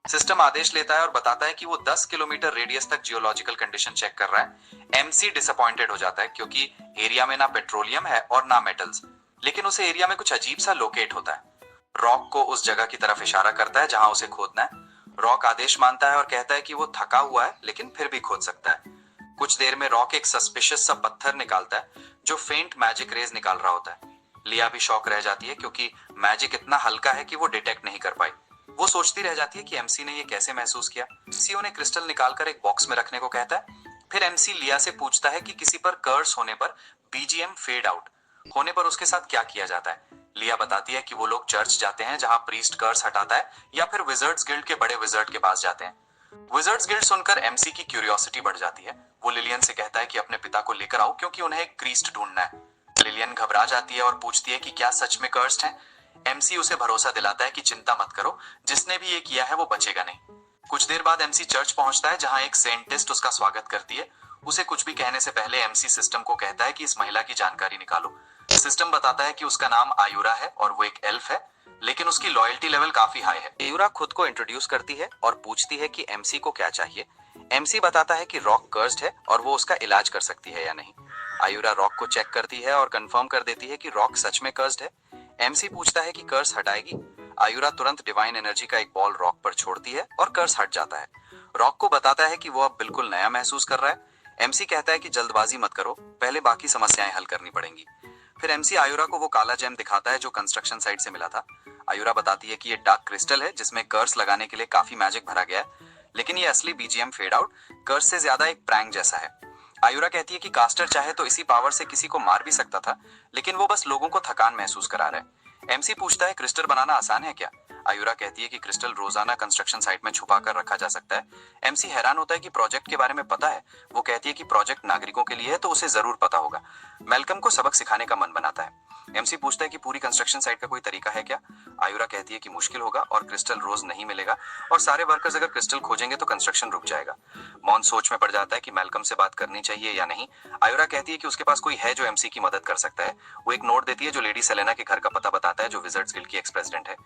सिस्टम आदेश लेता है और बताता है कि वो 10 किलोमीटर रेडियस तक जियोलॉजिकल कंडीशन चेक कर रहा है। एमसी डिसअपॉइंटेड हो जाता है क्योंकि एरिया में ना पेट्रोलियम है और ना मेटल्स, लेकिन उसे एरिया में कुछ अजीब सा लोकेट होता है। रॉक को उस जगह की तरफ इशारा करता है जहां उसे खोदना है। रॉक आदेश मानता है और कहता है कि वो थका हुआ है लेकिन फिर भी खोद सकता है। कुछ देर में रॉक एक सस्पिशियस सा पत्थर निकालता है जो फेंट मैजिक रेज निकाल रहा होता है। लिया भी शॉक रह जाती है क्योंकि मैजिक इतना हल्का है कि वो डिटेक्ट नहीं कर पाई। वो सोचती रह जाती है कि एमसी ने ये कैसे महसूस किया। एमसी उन्हें क्रिस्टल निकालकर एक बॉक्स में रखने को कहता है। फिर एमसी लिया से पूछता है कि किसी पर कर्स होने पर, बीजीएम फेड आउट होने पर उसके साथ क्या किया जाता है। लिया बताती है कि वो लोग चर्च जाते हैं जहां प्रीस्ट कर्स हटाता है, या फिर विजर्ड्स गिल्ड के बड़े विजर्ड के पास जाते हैं। विजर्ड्स गिल्ड सुनकर एमसी की क्यूरियोसिटी बढ़ जाती है। वो लिलियन से कहता है कि अपने पिता को लेकर आओ क्योंकि उन्हें एक प्रीस्ट ढूंढना है। लिलियन घबरा जाती है और पूछती है कि क्या सच में कर्स्ड है। एमसी उसे भरोसा दिलाता है कि चिंता मत करो, जिसने भी ये किया है वो बचेगा नहीं। कुछ देर बाद एमसी चर्च पहुंचता है जहां एक साइंटिस्ट उसका स्वागत करती है। उसे कुछ भी कहने से पहले एमसी सिस्टम को कहता है कि इस महिला की जानकारी निकालो। सिस्टम बताता है कि उसका नाम आयुरा है और वो एक एल्फ है, लेकिन उसकी लॉयल्टी लेवल काफी हाई है। आयुरा खुद को इंट्रोड्यूस करती है और पूछती है कि एमसी को क्या चाहिए। एमसी बताता है कि रॉक कर्स्ड है और वो उसका इलाज कर सकती है या नहीं। आयुरा रॉक को चेक करती है और कंफर्म कर देती है कि रॉक सच में कर्स्ड है। एमसी पूछता है कि कर्स हटाएगी। आयुरा तुरंत डिवाइन एनर्जी का एक बॉल रॉक पर छोड़ती है और कर्स हट जाता है। रॉक को बताता है कि वो अब बिल्कुल नया महसूस कर रहा है। एमसी कहता है कि जल्दबाजी मत करो, पहले बाकी समस्याएं हल करनी पड़ेंगी। फिर एमसी आयुरा को वो काला जेम दिखाता है जो कंस्ट्रक्शन साइट से मिला था। आयुरा बताती है कि ये डार्क क्रिस्टल है जिसमें कर्स लगाने के लिए काफी मैजिक भरा गया है, लेकिन ये असली बीजीएम फेड आउट कर्स से ज्यादा एक प्रैंक जैसा है। आयुरा कहती है कि कास्टर चाहे तो इसी पावर से किसी को मार भी सकता था, लेकिन वो बस लोगों को थकान महसूस करा रहा है। एमसी पूछता है क्रिस्टल बनाना आसान है क्या। आयुरा कहती है कि क्रिस्टल रोजाना कंस्ट्रक्शन साइट में छुपा कर रखा जा सकता है। एमसी हैरान होता है कि प्रोजेक्ट के बारे में पता है। वो कहती है कि प्रोजेक्ट नागरिकों के लिए है तो उसे जरूर पता होगा। मैल्कम को सबक सिखाने का मन बनाता है। एमसी पूछता है कि पूरी कंस्ट्रक्शन साइट का कोई तरीका है क्या। आयुरा कहती है कि मुश्किल होगा और क्रिस्टल रोज नहीं मिलेगा और सारे वर्कर्स अगर क्रिस्टल खोजेंगे तो कंस्ट्रक्शन रुक जाएगा। मॉन सोच में पड़ जाता है कि मैल्कम से बात करनी चाहिए या नहीं। आयुरा कहती है कि उसके पास कोई है जो एमसी की मदद कर सकता है। वो एक नोट देती है जो लेडी सेलेना के घर का पता बताता है, जो विजर्ड्स गिल्ड की एक्स प्रेसिडेंट है।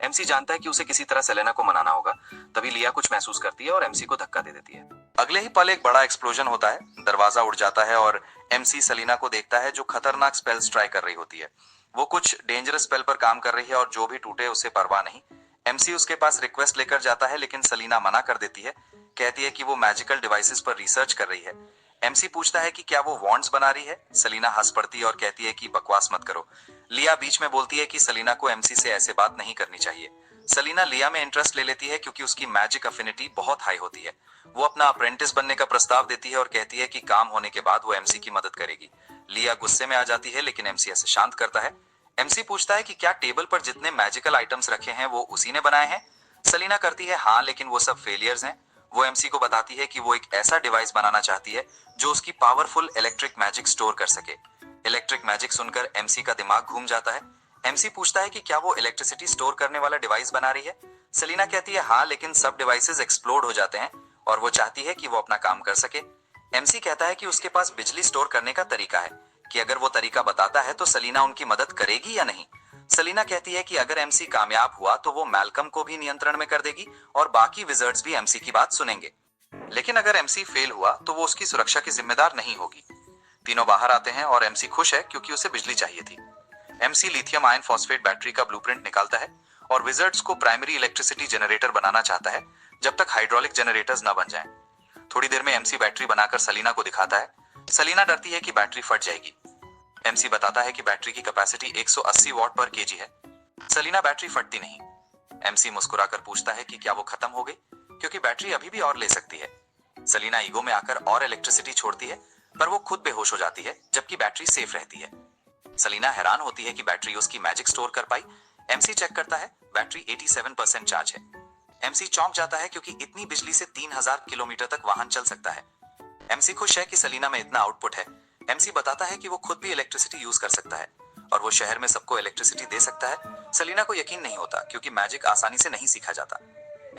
एमसी जानता है कि उसे किसी तरह सेलेना को मनाना होगा। तभी लिया कुछ महसूस करती है और एमसी को धक्का दे देती है। अगले ही पल एक बड़ा एक्सप्लोजन होता है, दरवाजा उड़ जाता है और एमसी सेलिना को देखता है जो खतरनाक स्पेल्स ट्राई कर रही होती है। वो कुछ डेंजरस स्पेल पर काम कर रही है और जो भी टूटे उसे परवाह नहीं। एमसी उसके पास रिक्वेस्ट लेकर जाता है, लेकिन सेलिना मना कर देती है। कहती है कि वो मैजिकल डिवाइसेस पर रिसर्च कर रही है। एमसी पूछता है कि क्या वो वॉन्ड्स बना रही है। सेलिना हंस पड़ती है और कहती है कि बकवास मत करो। लिया बीच में बोलती है कि सेलिना को एमसी से ऐसे बात नहीं करनी चाहिए। सेलिना लिया में इंटरेस्ट ले लेती है क्योंकि उसकी मैजिक अफिनिटी बहुत हाई होती है। वो अपना अप्रेंटिस बनने का प्रस्ताव देती है और कहती है कि काम होने के बाद वो एमसी की मदद करेगी। लिया गुस्से में आ जाती है, लेकिन एमसी ऐसे शांत करता है। एमसी पूछता है कि क्या टेबल पर जितने मैजिकल आइटम्स रखे हैं वो उसी ने बनाए हैं। सेलिना करती है हाँ, लेकिन वो सब फेलियर्स हैं। वो एमसी को बताती है कि वो एक ऐसा डिवाइस बनाना चाहती है जो उसकी पावरफुल इलेक्ट्रिक मैजिक स्टोर कर सके। इलेक्ट्रिक मैजिक सुनकर एमसी का दिमाग घूम जाता है। एमसी पूछता है कि क्या वो इलेक्ट्रिसिटी स्टोर करने वाला डिवाइस बना रही है। सेलिना कहती है हाँ, लेकिन सब डिवाइसेस एक्सप्लोड हो जाते हैं और वो चाहती है कि वो अपना काम कर सके। एमसी कहता है कि उसके पास बिजली स्टोर करने का तरीका है, कि अगर वो तरीका बताता है तो सेलिना उनकी मदद करेगी या नहीं। सेलिना कहती है कि अगर एमसी कामयाब हुआ तो वो मैल्कम को भी नियंत्रण में कर देगी और बाकी विजर्ड्स भी एमसी की बात सुनेंगे, लेकिन अगर एमसी फेल हुआ तो वो उसकी सुरक्षा की जिम्मेदार नहीं होगी। तीनों बाहर आते हैं और एमसी खुश है क्योंकि उसे बिजली चाहिए थी। MC lithium ion phosphate battery का ब्लूप्रिंट निकालता है और विजर्ड्स को प्राइमरी इलेक्ट्रिसिटी जनरेटर बनाना चाहता है जब तक हाइड्रोलिक जनरेटर्स न बन जाएं। थोड़ी देर में एमसी बैटरी बनाकर सलीना को दिखाता है। सलीना डरती है कि बैटरी फट जाएगी। एमसी बताता है कि बैटरी की कैपेसिटी 180 वॉट पर केजी है। सलीना बैटरी फटती नहीं। एमसी मुस्कुराकर पूछता है कि क्या वो खत्म हो गई, क्योंकि बैटरी अभी भी और ले सकती है। सलीना ईगो में आकर और इलेक्ट्रिसिटी छोड़ती है, पर वो खुद बेहोश हो जाती है जबकि बैटरी सेफ रहती है। सलीना हैरान होती है कि बैटरी उसकी मैजिक स्टोर कर पाई। एमसी चेक करता है, बैटरी 87% चार्ज है। एमसी चौंक जाता है क्योंकि इतनी बिजली से 3000 किलोमीटर तक वाहन चल सकता है। एमसी खुश है कि सलीना में इतना आउटपुट है। एमसी बताता है कि वो खुद भी इलेक्ट्रिसिटी यूज कर सकता है और वो शहर में सबको इलेक्ट्रिसिटी दे सकता है। सलीना को यकीन नहीं होता क्योंकि मैजिक आसानी से नहीं सीखा जाता।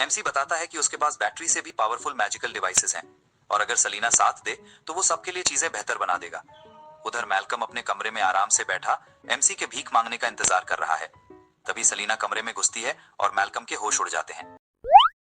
एमसी बताता है कि उसके पास बैटरी से भी पावरफुल मैजिकल डिवाइसेस हैं और अगर सलीना साथ दे तो वो सबके लिए चीजें बेहतर बना देगा। उधर मैल्कम अपने कमरे में आराम से बैठा एमसी के भीख मांगने का इंतजार कर रहा है। तभी सलीना कमरे में घुसती है और मैल्कम के होश उड़ जाते हैं।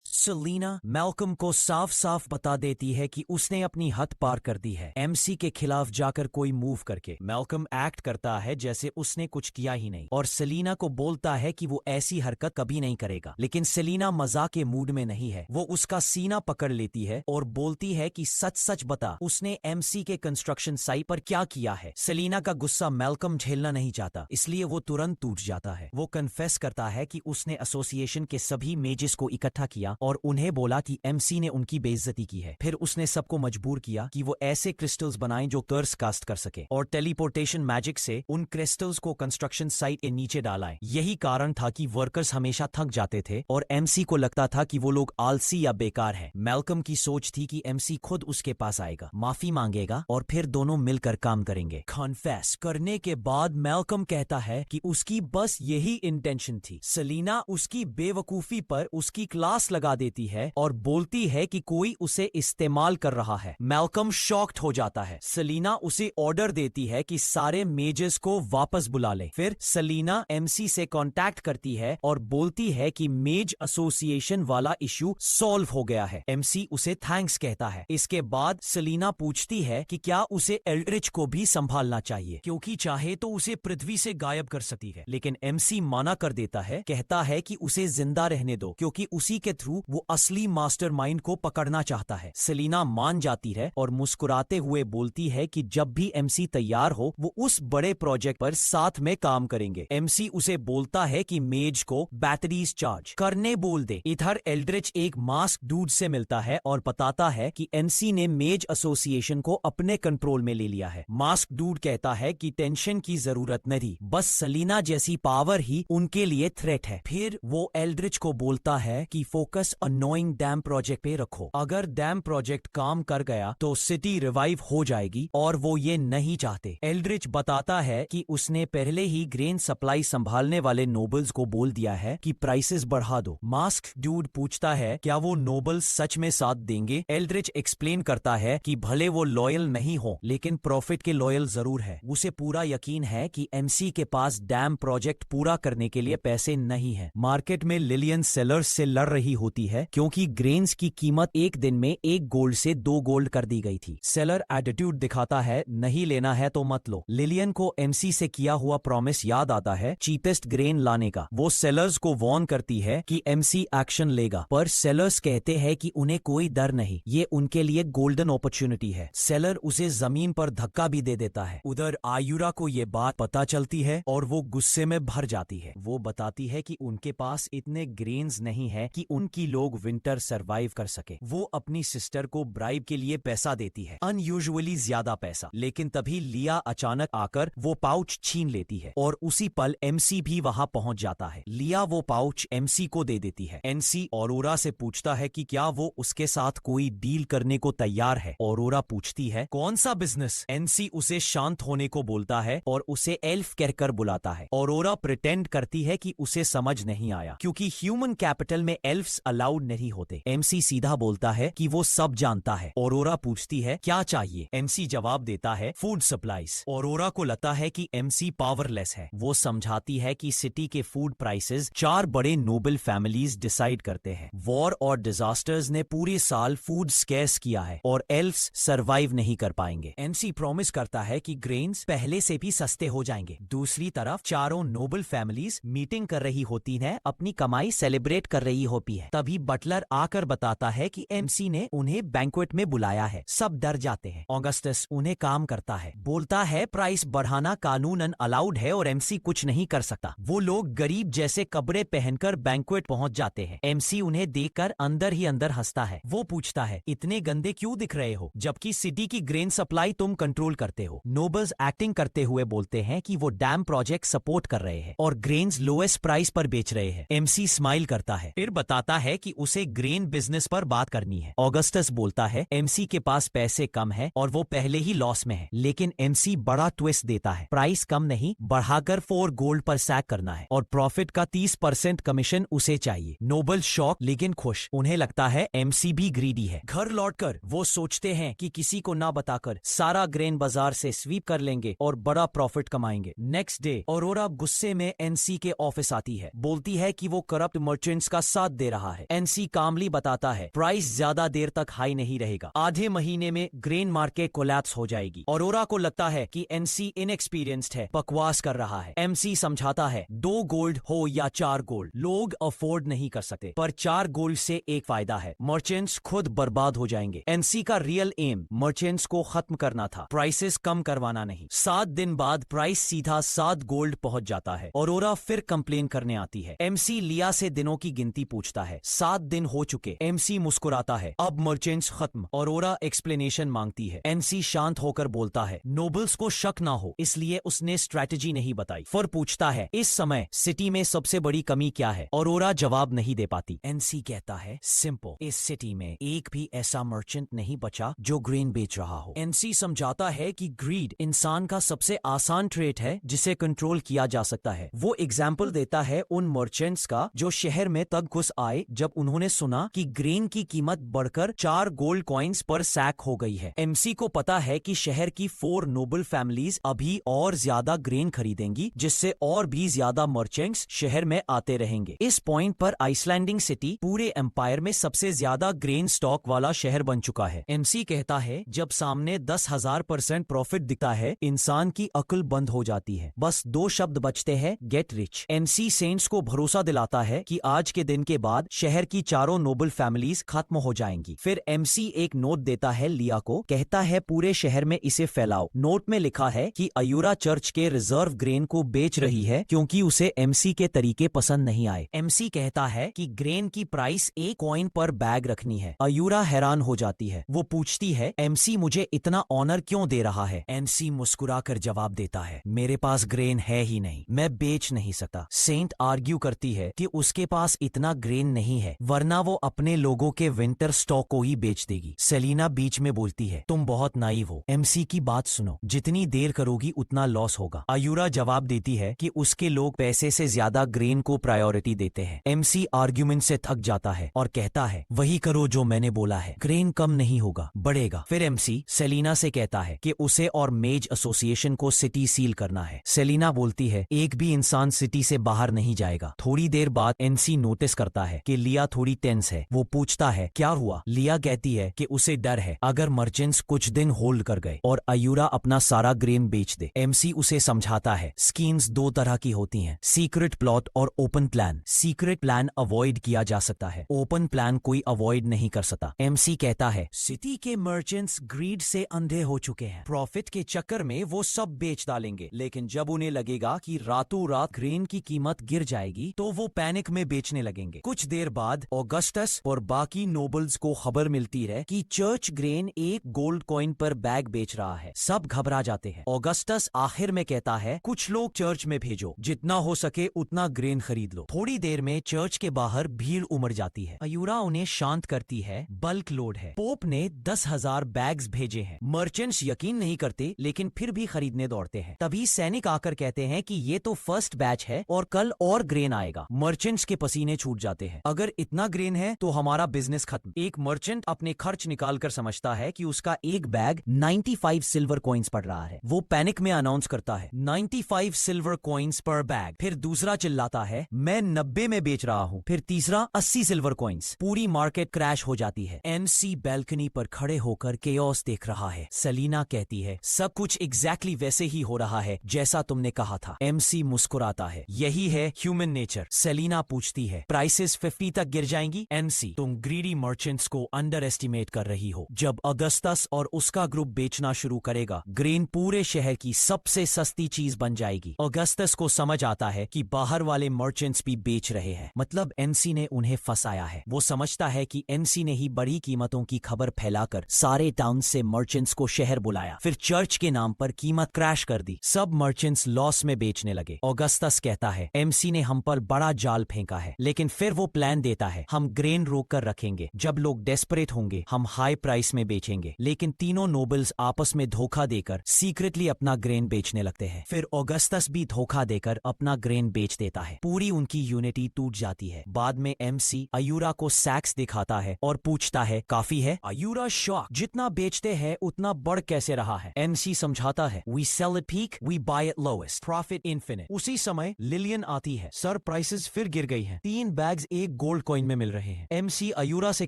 सेलिना मैल्कम को साफ साफ बता देती है कि उसने अपनी हद पार कर दी है, एमसी के खिलाफ जाकर कोई मूव करके। मैल्कम एक्ट करता है जैसे उसने कुछ किया ही नहीं और सेलिना को बोलता है कि वो ऐसी हरकत कभी नहीं करेगा, लेकिन सेलिना मजाक के मूड में नहीं है। वो उसका सीना पकड़ लेती है और बोलती है कि सच सच बता, उसने एमसी के कंस्ट्रक्शन साइट पर क्या किया है। सेलिना का गुस्सा मैल्कम झेलना नहीं चाहता, इसलिए वो तुरंत टूट जाता है। वो कन्फेस करता है कि उसने एसोसिएशन के सभी मेजेस को इकट्ठा किया और उन्हें बोला कि एमसी ने उनकी बेइज्जती की है। फिर उसने सबको मजबूर किया कि वो ऐसे क्रिस्टल्स बनाएं जो कर्स कास्ट कर सके और टेलीपोर्टेशन मैजिक से उन क्रिस्टल्स को कंस्ट्रक्शन साइट के नीचे डालाएं। यही कारण था कि वर्कर्स हमेशा थक जाते थे और एमसी को लगता था कि वो लोग आलसी या बेकार हैं। मैल्कम की सोच थी कि एमसी खुद उसके पास आएगा, माफी मांगेगा और फिर दोनों मिलकर काम करेंगे। कन्फेस करने के बाद मैल्कम कहता है कि उसकी बस यही इंटेंशन थी। सेलिना उसकी बेवकूफी पर उसकी क्लास लगा देती है और बोलती है कि कोई उसे इस्तेमाल कर रहा है। मैल्कम शॉक्ड हो जाता है। सेलिना उसे ऑर्डर देती है कि सारे मेजर्स को वापस बुला ले। फिर सेलिना एमसी से कांटेक्ट करती है और बोलती है कि मेज एसोसिएशन वाला इशू सॉल्व हो गया है। एमसी उसे थैंक्स कहता है। इसके बाद सेलिना पूछती है कि क्या उसे एल्ड्रिच को भी संभालना चाहिए, क्योंकि चाहे तो उसे पृथ्वी से गायब कर सकती है। लेकिन एमसी मना कर देता है, कहता है कि उसे जिंदा रहने दो क्योंकि उसी के थ्रू वो असली मास्टरमाइंड को पकड़ना चाहता है। सेलिना मान जाती है और मुस्कुराते हुए बोलती है कि जब भी एमसी तैयार हो वो उस बड़े प्रोजेक्ट पर साथ में काम करेंगे। एमसी उसे बोलता है कि मेज को बैटरीज चार्ज करने बोल दे। इधर एल्ड्रिच एक मास्क डूड से मिलता है और बताता है कि एमसी ने मेज एसोसिएशन को अपने कंट्रोल में ले लिया है। मास्क डूड कहता है कि टेंशन की जरूरत नहीं, बस सेलिना जैसी पावर ही उनके लिए थ्रेट है। फिर वो एल्ड्रिच को बोलता है कि फोकस अनोइंग डैम प्रोजेक्ट पे रखो। अगर डैम प्रोजेक्ट काम कर गया तो सिटी रिवाइव हो जाएगी और वो ये नहीं चाहते। एल्ड्रिच बताता है कि उसने पहले ही ग्रेन सप्लाई संभालने वाले नोबल्स को बोल दिया है कि प्राइसेस बढ़ा दो। मास्क डूड पूछता है क्या वो नोबल्स सच में साथ देंगे। एल्ड्रिच एक्सप्लेन करता है कि भले वो लॉयल नहीं हो लेकिन प्रॉफिट के लॉयल जरूर है। उसे पूरा यकीन है कि एमसी के पास डैम प्रोजेक्ट पूरा करने के लिए पैसे नहीं है। मार्केट में लिलियन सेलर्स से लड़ रही होती है क्योंकि ग्रेन्स की कीमत एक दिन में 1 गोल्ड से 2 गोल्ड कर दी गई थी। सेलर एटीट्यूड दिखाता है, नहीं लेना है तो मत लो। लिलियन को एमसी से किया हुआ प्रॉमिस याद आता है चीपेस्ट ग्रेन लाने का। वो सेलर्स को वार्न करती है कि एमसी एक्शन लेगा, पर सेलर्स कहते हैं कि उन्हें कोई डर नहीं, ये उनके लिए गोल्डन अपॉर्चुनिटी है। सेलर उसे जमीन पर धक्का भी दे देता है। उधर आयुरा को ये बात पता चलती है और वो गुस्से में भर जाती है। वो बताती है कि उनके पास इतने ग्रेन्स नहीं है कि उनकी लोग विंटर सरवाइव कर सके। वो अपनी सिस्टर को ब्राइब के लिए पैसा देती है, अनयूजुअली ज्यादा पैसा। लेकिन तभी लिया अचानक आकर वो पाउच छीन लेती है और उसी पल एमसी भी वहां पहुंच जाता है। लिया वो पाउच एमसी को दे देती है। एमसी ऑरोरा से पूछता है कि क्या वो उसके साथ कोई डील करने को तैयार है। ऑरोरा पूछती है कौन सा बिजनेस। एमसी उसे शांत होने को बोलता है और उसे एल्फ कहकर बुलाता है। ऑरोरा प्रिटेंड करती है कि उसे समझ नहीं आया क्योंकि ह्यूमन कैपिटल में एल्फ्स अलाउड नहीं होते। एमसी सीधा बोलता है कि वो सब जानता है। ऑरोरा पूछती है क्या चाहिए। एमसी जवाब देता है फूड सप्लाईज। ऑरोरा को लगता है कि एमसी पावरलेस है। वो समझाती है कि सिटी के फूड प्राइसेस 4 बड़े नोबल फैमिलीज डिसाइड करते हैं। वॉर और डिजास्टर्स ने पूरे साल फूड स्कैर्स किया है और एल्फ्स सरवाइव नहीं कर पाएंगे। एमसी प्रॉमिस करता है कि ग्रेन्स पहले से भी सस्ते हो जाएंगे। दूसरी तरफ चारों नोबल फैमिलीज मीटिंग कर रही होती हैं, अपनी कमाई सेलिब्रेट कर रही होती है। तभी बटलर आकर बताता है कि एमसी ने उन्हें बैंक्वेट में बुलाया है। सब डर जाते हैं। ऑगस्टस उन्हें काम करता है, बोलता है प्राइस बढ़ाना कानूनन अलाउड है और एमसी कुछ नहीं कर सकता। वो लोग गरीब जैसे कपड़े पहनकर बैंक्वेट पहुंच जाते हैं। एमसी उन्हें देखकर अंदर ही अंदर हंसता है। वो पूछता है इतने गंदे क्यों दिख रहे हो जबकि सिटी की ग्रेन सप्लाई तुम कंट्रोल करते हो। नोबल्स एक्टिंग करते हुए बोलते हैं कि वो डैम प्रोजेक्ट सपोर्ट कर रहे हैं और ग्रेन्स लोएस्ट प्राइस पर बेच रहे हैं। एमसी स्माइल करता है, फिर बताता है कि उसे ग्रेन बिजनेस पर बात करनी है। ऑगस्टस बोलता है एमसी के पास पैसे कम है और वो पहले ही लॉस में है। लेकिन एमसी बड़ा ट्विस्ट देता है, प्राइस कम नहीं बढ़ाकर 4 गोल्ड पर सैक करना है और प्रॉफिट का 30% कमीशन उसे चाहिए। नोबल शॉक लेकिन खुश। उन्हें लगता है एमसी भी ग्रीडी है। घर लौटकर वो सोचते हैं कि किसी को ना बताकर सारा ग्रेन बाजार से स्वीप कर लेंगे और बड़ा प्रॉफिट कमाएंगे। नेक्स्ट डे ऑरोरा गुस्से में एनसी के ऑफिस आती है, बोलती है कि वो करप्ट मर्चेंट्स का साथ दे रहा है। एनसी कामली बताता है प्राइस ज्यादा देर तक हाई नहीं रहेगा, आधे महीने में ग्रेन मार्केट कोलैप्स हो जाएगी। ऑरोरा को लगता है कि एनसी इनएक्सपीरियंस्ड है, बकवास कर रहा है। एमसी समझाता है 2 गोल्ड हो या 4 गोल्ड लोग अफोर्ड नहीं कर सकते, पर 4 गोल्ड से एक फायदा है, मर्चेंट्स खुद बर्बाद हो जाएंगे। एनसी का रियल एम मर्चेंट्स को खत्म करना था, प्राइसेस कम करवाना नहीं। 7 दिन बाद प्राइस सीधा 7 गोल्ड पहुंच जाता है। ऑरोरा फिर कंप्लेन करने आती है। एमसी लिया से दिनों की गिनती पूछता है, 7 दिन हो चुके। एमसी मुस्कुराता है, अब मर्चेंट्स खत्म। ऑरोरा एक्सप्लेनेशन मांगती है। एमसी शांत होकर बोलता है नोबल्स को शक ना हो इसलिए उसने स्ट्रेटेजी नहीं बताई। फिर पूछता है इस समय सिटी में सबसे बड़ी कमी क्या है। ऑरोरा जवाब नहीं दे पाती। एनसी कहता है सिंपल, इस सिटी में एक भी ऐसा मर्चेंट नहीं बचा जो ग्रेन बेच रहा हो। एनसी समझाता है कि ग्रीड इंसान का सबसे आसान ट्रेट है जिसे कंट्रोल किया जा सकता है। वो एग्जाम्पल देता है उन मर्चेंट्स का जो शहर में तब घुस आए जब जब उन्होंने सुना कि ग्रेन की कीमत बढ़कर 4 गोल्ड कॉइन्स पर सैक हो गई है। एमसी को पता है कि शहर की 4 नोबल फैमिलीज अभी और ज्यादा ग्रेन खरीदेंगी, जिससे और भी ज्यादा मर्चेंट्स शहर में आते रहेंगे। इस पॉइंट पर आइसलैंडिंग सिटी पूरे एम्पायर में सबसे ज्यादा ग्रेन स्टॉक वाला शहर बन चुका है। एमसी कहता है, जब सामने 10,000% प्रॉफिट दिखता है, इंसान की अक्ल बंद हो जाती है। बस 2 शब्द बचते हैं, गेट रिच। एमसी सेंट्स को भरोसा दिलाता है कि आज के दिन के बाद शहर की 4 नोबल फैमिलीज खत्म हो जाएंगी। फिर एमसी एक नोट देता है लिया को, कहता है पूरे शहर में इसे फैलाओ। नोट में लिखा है कि अयूरा चर्च के रिजर्व ग्रेन को बेच रही है क्योंकि उसे एमसी के तरीके पसंद नहीं आए। एमसी कहता है कि ग्रेन की प्राइस 1 कॉइन पर बैग रखनी है। अयूरा हैरान हो जाती है। वो पूछती है, एमसी मुझे इतना ऑनर क्यों दे रहा है? एमसी मुस्कुराकर जवाब देता है, मेरे पास ग्रेन है ही नहीं, मैं बेच नहीं सकता। सेंट आर्ग्यू करती है कि उसके पास इतना ग्रेन नहीं है, वरना वो अपने लोगों के विंटर स्टॉक को ही बेच देगी। सेलिना बीच में बोलती है, तुम बहुत नाइव हो, एमसी की बात सुनो, जितनी देर करोगी उतना लॉस होगा। अयूरा जवाब देती है कि उसके लोग पैसे से ज्यादा ग्रेन को प्रायोरिटी देते हैं। एमसी आर्ग्यूमेंट से थक जाता है और कहता है, वही करो जो मैंने बोला है, ग्रेन कम नहीं होगा, बढ़ेगा। फिर एमसी सेलिना से कहता है कि उसे और मेज एसोसिएशन को सिटी सील करना है। सेलिना बोलती है, एक भी इंसान सिटी से बाहर नहीं जाएगा। थोड़ी देर बाद एमसी नोटिस करता है कि लिया थोड़ी टेंस है। वो पूछता है, क्या हुआ? लिया कहती है कि उसे डर है अगर मर्चेंट्स कुछ दिन होल्ड कर गए और अयूरा अपना सारा ग्रेन बेच दे। एमसी उसे समझाता है, स्कीम्स 2 तरह की होती हैं, सीक्रेट प्लॉट और open plan. Secret plan avoid किया जा सकता है, ओपन प्लान कोई अवॉइड नहीं कर सकता। एमसी कहता है, सिटी के मर्चेंट्स ग्रीड से अंधे हो चुके हैं, प्रॉफिट के चक्कर में वो सब बेच डालेंगे, लेकिन जब उन्हें लगेगा कि रातों रात ग्रेन की कीमत गिर जाएगी तो वो पैनिक में बेचने लगेंगे। कुछ देर बाद ऑगस्टस और बाकी नोबल्स को खबर मिलती है कि चर्च ग्रेन 1 गोल्ड कॉइन पर बैग बेच रहा है। सब घबरा जाते हैं। ऑगस्टस आखिर में कहता है, कुछ लोग चर्च में भेजो, जितना हो सके उतना ग्रेन खरीद लो। थोड़ी देर में चर्च के बाहर भीड़ उमड़ जाती है। अयूरा उन्हें शांत करती है, बल्क लोड है, पोप ने 10,000 बैग्स भेजे हैं। मर्चेंट्स यकीन नहीं करते, लेकिन फिर भी खरीदने दौड़ते हैं। तभी सैनिक आकर कहते हैं कि ये तो फर्स्ट बैच है और कल और ग्रेन आएगा। मर्चेंट्स के पसीने छूट जाते हैं। अगर इतना ग्रेन है तो हमारा बिजनेस खत्म। एक मर्चेंट अपने खर्च निकालकर समझता है कि उसका एक बैग 95 सिल्वर कॉइन्स पड़ रहा है। वो पैनिक में अनाउंस करता है, 95 सिल्वर कॉइन्स पर बैग। फिर दूसरा चिल्लाता है, मैं 90 में बेच रहा हूँ। फिर तीसरा 80 सिल्वर कॉइन्स। पूरी मार्केट क्रैश हो जाती है। एमसी बैल्कनी पर खड़े होकर केओस देख रहा है। सेलिना कहती है, सब कुछ एग्जैक्टली वैसे ही हो रहा है जैसा तुमने कहा था। एमसी मुस्कुराता है, यही है ह्यूमन नेचर। सेलिना पूछती है, प्राइसेस 50 तक गिर जाएंगी? एमसी, तुम ग्रीडी मर्चेंट्स को अंडर एस्टिमेट कर रही हो। जब अगस्टस और उसका ग्रुप बेचना शुरू करेगा, ग्रेन पूरे शहर की सबसे सस्ती चीज बन जाएगी। अगस्टस को समझ आता है कि बाहर वाले मर्चेंट्स भी बेच रहे हैं, मतलब एमसी ने उन्हें फंसाया है। वो समझता है कि एमसी ने ही बड़ी कीमतों की खबर फैलाकर सारे टाउन से मर्चेंट्स को शहर बुलाया, फिर चर्च के नाम पर कीमत क्रैश कर दी। सब मर्चेंट्स लॉस में बेचने लगे। ऑगस्टस कहता है, एमसी ने हम पर बड़ा जाल फेंका है, लेकिन फिर वो प्लान देता है, हम ग्रेन रोक कर रखेंगे, जब लोग डेस्परेट होंगे हम हाई प्राइस में बेचेंगे। लेकिन तीनों नोबल्स आपस में धोखा देकर सीक्रेटली अपना ग्रेन बेचने लगते हैं। फिर ऑगस्टस भी धोखा देकर अपना ग्रेन बेच देता है। पूरी उनकी यूनिटी टूट जाती है। बाद में एमसी अयूरा को सैक्स दिखाता है और पूछता है, काफी है? अयूरा शॉक, जितना बेचते हैं उतना बढ़ कैसे रहा है? एमसी समझाता है, we sell it peak, we buy it lowest, profit infinite. उसी समय लिलियन आती है, सर प्राइसेस फिर गिर गई हैं, 3 बैग्स 1 गोल्ड कॉइन में मिल रहे हैं। एमसी अयूरा से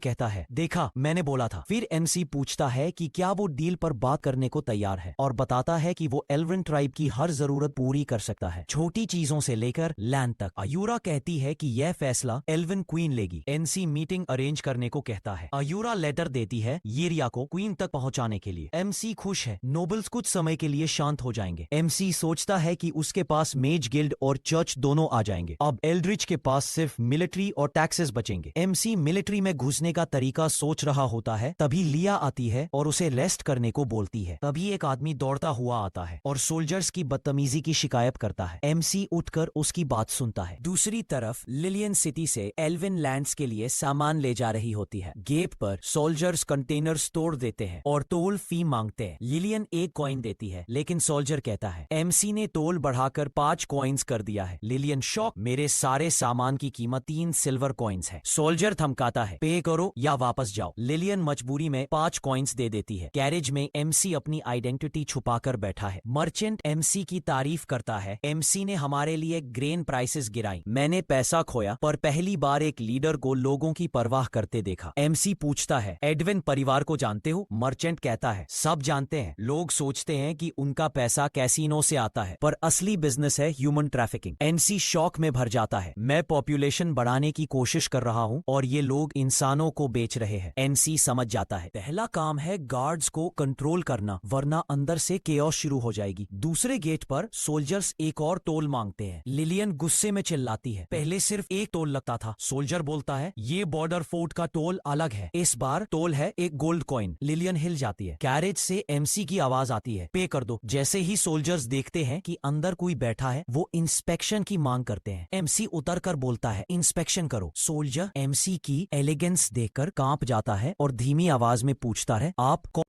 कहता है, देखा मैंने बोला था। फिर एमसी पूछता है कि क्या वो डील पर बात करने को तैयार है और बताता है कि वो एल्वन ट्राइब की हर जरूरत पूरी कर सकता है, छोटी चीजों से लेकर लैंड तक। अयूरा कहती है कि यह फैसला एल्वन क्वीन लेगी। एमसी मीटिंग अरेंज करने को कहता है। अयूरा लेटर देती है येरिया को क्वीन तक पहुंचाने के लिए। एमसी खुश है, नोबल्स कुछ समय के लिए शांत हो जाएंगे। एमसी सोचता है कि उसके पास मेज गिल्ड और चर्च दोनों आ जाएंगे। अब एल्ड्रिच के पास सिर्फ मिलिट्री और टैक्सेस बचेंगे। एमसी मिलिट्री में घुसने का तरीका सोच रहा होता है, तभी लिया आती है और उसे रेस्ट करने को बोलती है। तभी एक आदमी दौड़ता हुआ आता है और सोल्जर्स की बदतमीजी की शिकायत करता है। एमसी उठकर उसकी बात सुनता है। दूसरी तरफ लिलियन सिटी से एल्विन लैंड्स के लिए सामान ले जा रही होती है। गेट पर सोल्जर्स कंटेनर्स तोड़ देते हैं और टोल फी मांगते हैं। लिलियन 1 कॉइन देती है, लेकिन सोल्जर कहता है, एमसी ने टोल बढ़ाकर 5 कॉइन्स कर दिया है। लिलियन शॉक, मेरे सारे सामान की कीमत 3 सिल्वर कॉइन्स है। सोल्जर धमकाता है, पे करो या वापस जाओ। लिलियन मजबूरी में 5 कॉइन्स दे देती है। गैरेज में एमसी अपनी आइडेंटिटी छुपाकर बैठा है। मर्चेंट एमसी की तारीफ करता है, एमसी ने हमारे लिए ग्रेन प्राइसेस गिराई, मैंने पैसा खोया पर पहली बार एक लीडर को लोगों की परवाह करते देखा। एमसी पूछता है, एडविन परिवार को जानते हो? मर्चेंट कहता है, सब जानते हैं। लोग सोचते हैं कि उनका पैसा कैसीनो से आता है, पर असली बिजनेस है ह्यूमन ट्रैफिकिंग। एमसी शॉक में भर जाता है, मैं पॉपुलेशन बढ़ाने की कोशिश कर रहा हूं और ये लोग इंसानों को बेच रहे हैं। एमसी समझ जाता है, पहला काम है गार्ड्स को कंट्रोल करना, वरना अंदर से केओस शुरू हो जाएगी। दूसरे गेट पर सोल्जर्स एक और टोल मांगते हैं। लिलियन गुस्से में चिल्लाती है, पहले सिर्फ एक टोल लगता था। सोल्जर बोलता है, ये बॉर्डर फोर्ट का टोल अलग है, इस बार टोल है एक गोल्ड कॉइन। लिलियन हिल जाती है। कैरेज से एमसी की आवाज आती है, पे कर दो। जैसे ही सोल्जर्स देखते हैं कि अंदर कोई बैठा है, वो इंस्पेक्शन की मांग करते हैं। एमसी उतर कर बोलता है, इंस्पेक्शन करो। सोल्जर एमसी की एलिगेंस देखकर कांप जाता है और धीमी आवाज में पूछता है, आप कौन?